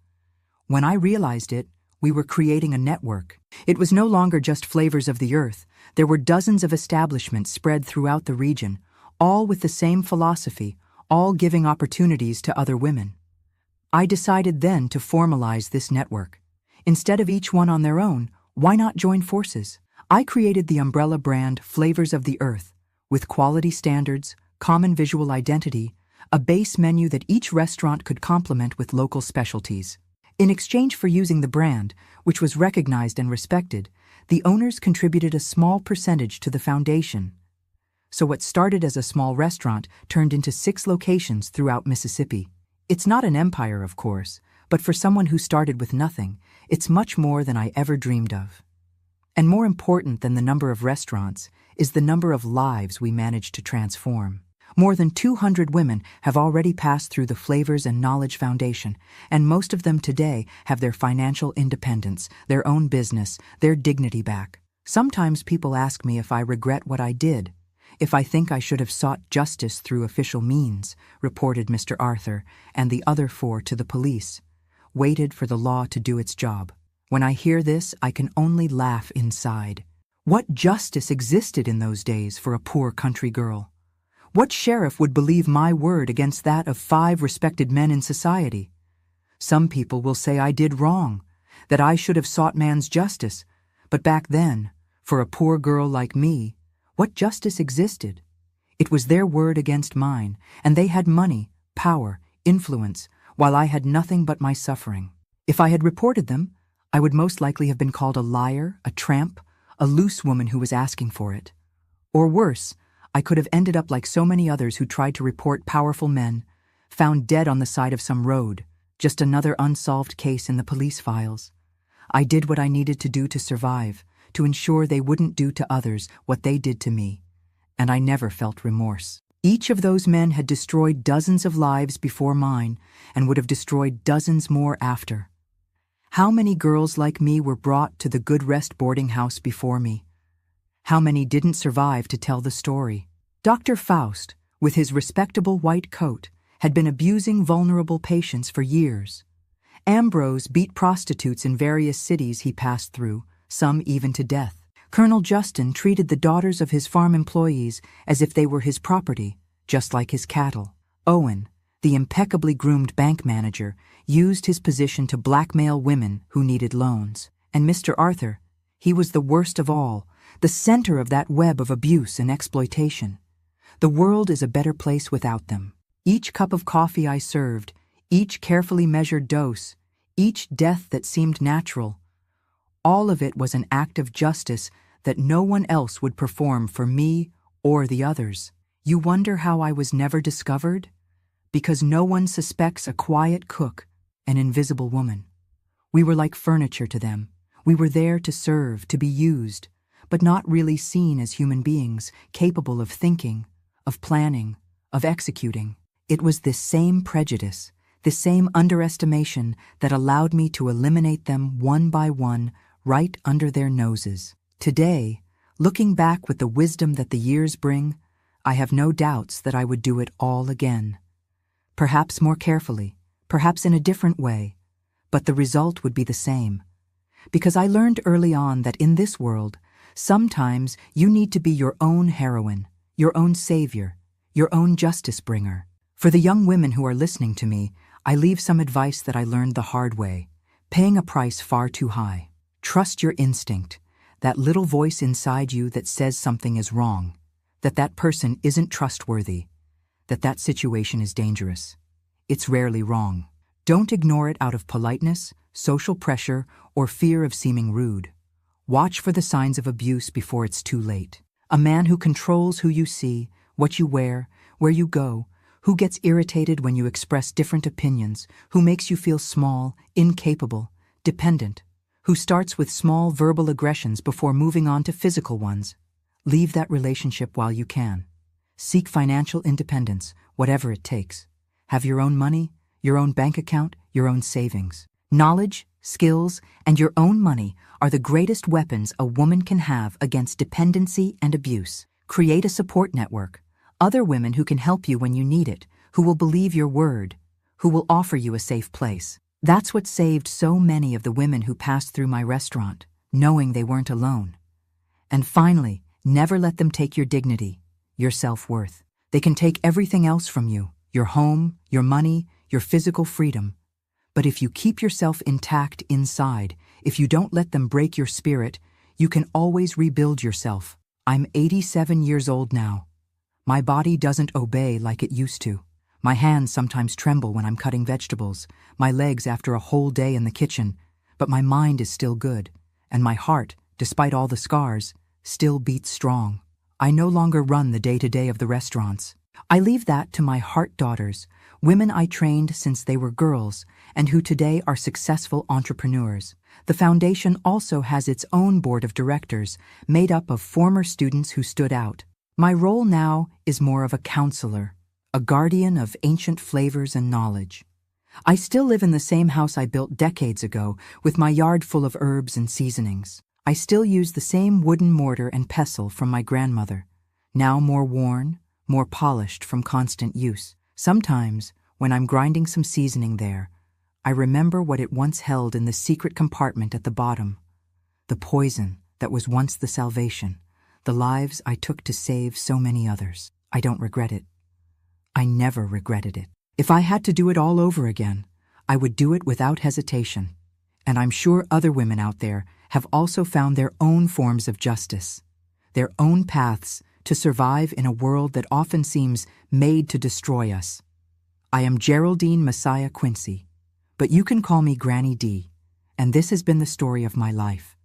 When I realized it, we were creating a network. It was no longer just Flavors of the Earth. There were dozens of establishments spread throughout the region, all with the same philosophy, all giving opportunities to other women. I decided then to formalize this network. Instead of each one on their own, why not join forces? I created the umbrella brand Flavors of the Earth, with quality standards, common visual identity, a base menu that each restaurant could complement with local specialties. In exchange for using the brand, which was recognized and respected, the owners contributed a small percentage to the foundation. So what started as a small restaurant turned into 6 locations throughout Mississippi. It's not an empire, of course, but for someone who started with nothing, it's much more than I ever dreamed of. And more important than the number of restaurants is the number of lives we managed to transform. More than 200 women have already passed through the Flavors and Knowledge Foundation, and most of them today have their financial independence, their own business, their dignity back. Sometimes people ask me if I regret what I did, if I think I should have sought justice through official means, reported Mr. Arthur and the other 4 to the police, waited for the law to do its job. When I hear this, I can only laugh inside. What justice existed in those days for a poor country girl? What sheriff would believe my word against that of 5 respected men in society? Some people will say I did wrong, that I should have sought man's justice. But back then, for a poor girl like me, what justice existed? It was their word against mine, and they had money, power, influence, while I had nothing but my suffering. If I had reported them, I would most likely have been called a liar, a tramp, a loose woman who was asking for it. Or worse, I could have ended up like so many others who tried to report powerful men, found dead on the side of some road, just another unsolved case in the police files. I did what I needed to do to survive, to ensure they wouldn't do to others what they did to me, and I never felt remorse. Each of those men had destroyed dozens of lives before mine and would have destroyed dozens more after. How many girls like me were brought to the Good Rest boarding house before me? How many didn't survive to tell the story? Dr. Faust, with his respectable white coat, had been abusing vulnerable patients for years. Ambrose beat prostitutes in various cities he passed through, some even to death. Colonel Justin treated the daughters of his farm employees as if they were his property, just like his cattle. Owen, the impeccably groomed bank manager, used his position to blackmail women who needed loans. And Mr. Arthur, he was the worst of all, the center of that web of abuse and exploitation. The world is a better place without them. Each cup of coffee I served, each carefully measured dose, each death that seemed natural, all of it was an act of justice that no one else would perform for me or the others. You wonder how I was never discovered? Because no one suspects a quiet cook, an invisible woman. We were like furniture to them. We were there to serve, to be used, but not really seen as human beings, capable of thinking, of planning, of executing. It was this same prejudice, the same underestimation that allowed me to eliminate them one by one right under their noses. Today, looking back with the wisdom that the years bring, I have no doubts that I would do it all again. Perhaps more carefully, perhaps in a different way, but the result would be the same. Because I learned early on that in this world, sometimes you need to be your own heroine, your own savior, your own justice bringer. For the young women who are listening to me, I leave some advice that I learned the hard way, paying a price far too high. Trust your instinct, that little voice inside you that says something is wrong, that person isn't trustworthy, that situation is dangerous. It's rarely wrong. Don't ignore it out of politeness, social pressure, or fear of seeming rude. Watch for the signs of abuse before it's too late. A man who controls who you see, what you wear, where you go, who gets irritated when you express different opinions, who makes you feel small, incapable, dependent, who starts with small verbal aggressions before moving on to physical ones. Leave that relationship while you can. Seek financial independence, whatever it takes. Have your own money, your own bank account, your own savings. Knowledge, skills, and your own money are the greatest weapons a woman can have against dependency and abuse. Create a support network. Other women who can help you when you need it, who will believe your word, who will offer you a safe place. That's what saved so many of the women who passed through my restaurant, knowing they weren't alone. And finally, never let them take your dignity, your self-worth. They can take everything else from you, your home, your money, your physical freedom. But if you keep yourself intact inside, if you don't let them break your spirit, you can always rebuild yourself. I'm 87 years old now. My body doesn't obey like it used to. My hands sometimes tremble when I'm cutting vegetables, my legs after a whole day in the kitchen, but my mind is still good, and my heart, despite all the scars, still beats strong. I no longer run the day-to-day of the restaurants. I leave that to my heart daughters, women I trained since they were girls, and who today are successful entrepreneurs. The foundation also has its own board of directors, made up of former students who stood out. My role now is more of a counselor, a guardian of ancient flavors and knowledge. I still live in the same house I built decades ago, with my yard full of herbs and seasonings. I still use the same wooden mortar and pestle from my grandmother, now more worn, more polished from constant use. Sometimes, when I'm grinding some seasoning there, I remember what it once held in the secret compartment at the bottom, the poison that was once the salvation, the lives I took to save so many others. I don't regret it. I never regretted it. If I had to do it all over again, I would do it without hesitation. And I'm sure other women out there have also found their own forms of justice, their own paths to survive in a world that often seems made to destroy us. I am Geraldine Messiah Quincy, but you can call me Granny D, and this has been the story of my life.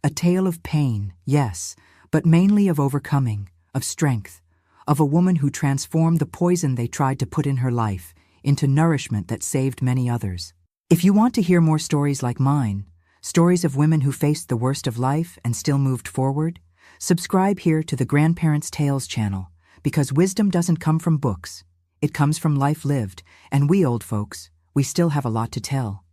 A tale of pain, yes, but mainly of overcoming, of strength, of a woman who transformed the poison they tried to put in her life into nourishment that saved many others. If you want to hear more stories like mine, stories of women who faced the worst of life and still moved forward, subscribe here to the Grandparents' Tales channel, because wisdom doesn't come from books. It comes from life lived, and we old folks, we still have a lot to tell.